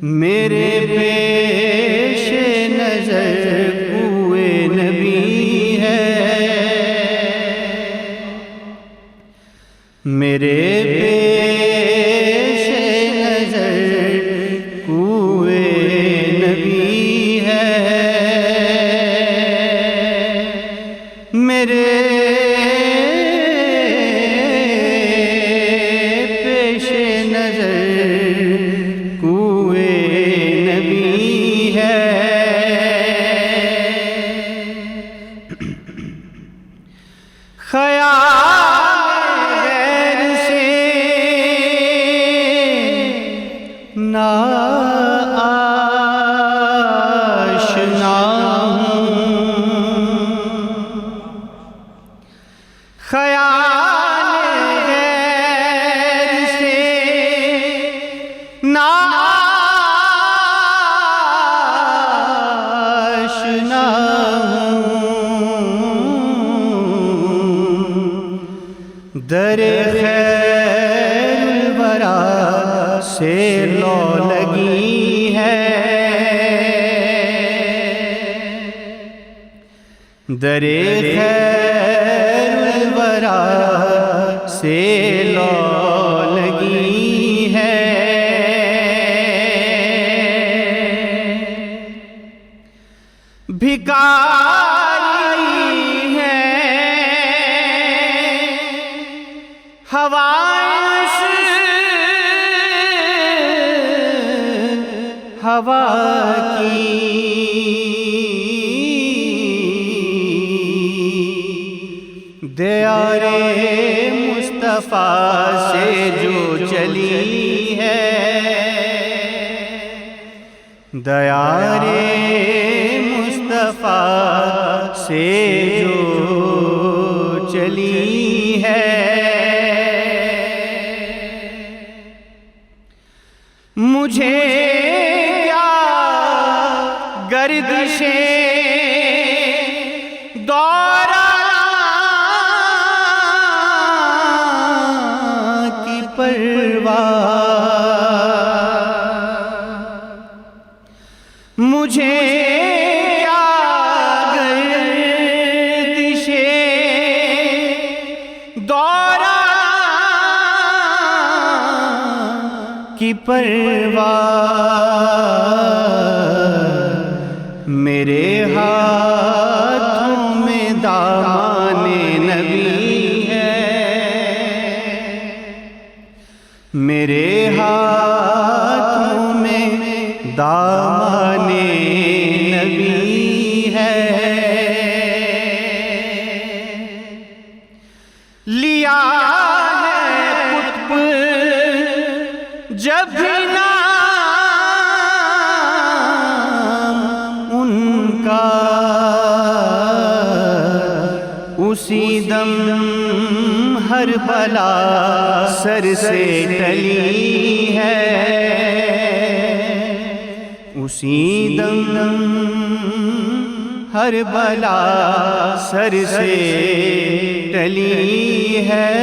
میرے پیش نظر کوئے نبی ہے, میرے پیش نظر کوئے نبی ہے, میرے پیش نظر کوئے نبی ہے. خیال غیر سے نا آشنا ہوں, خیال غیر سے نا آشنا ہوں, در خیر الورا سے لو لگی ہے, درے خیر الورا سے لو لگی ہے، بھکاری ہے حواس ہوا کی، دیار مصطفیٰ سے جو چلی ہے، دیار مصطفیٰ سے جو چلی ہے، مجھے کیا گردشیں دوران کی پرواہ، مجھے کیا گردشیں دوران کی پرواہ، میرے ہاتھوں میں دامان نبی ہے، میرے ہاتھوں میں دامان نبی ہے، لیا ہے قطب جب بھی نام ان کا، اسی دم ہر بلا سر سے ٹلی ہے، اسی دم ہر بلا سر سے ٹلی ہے۔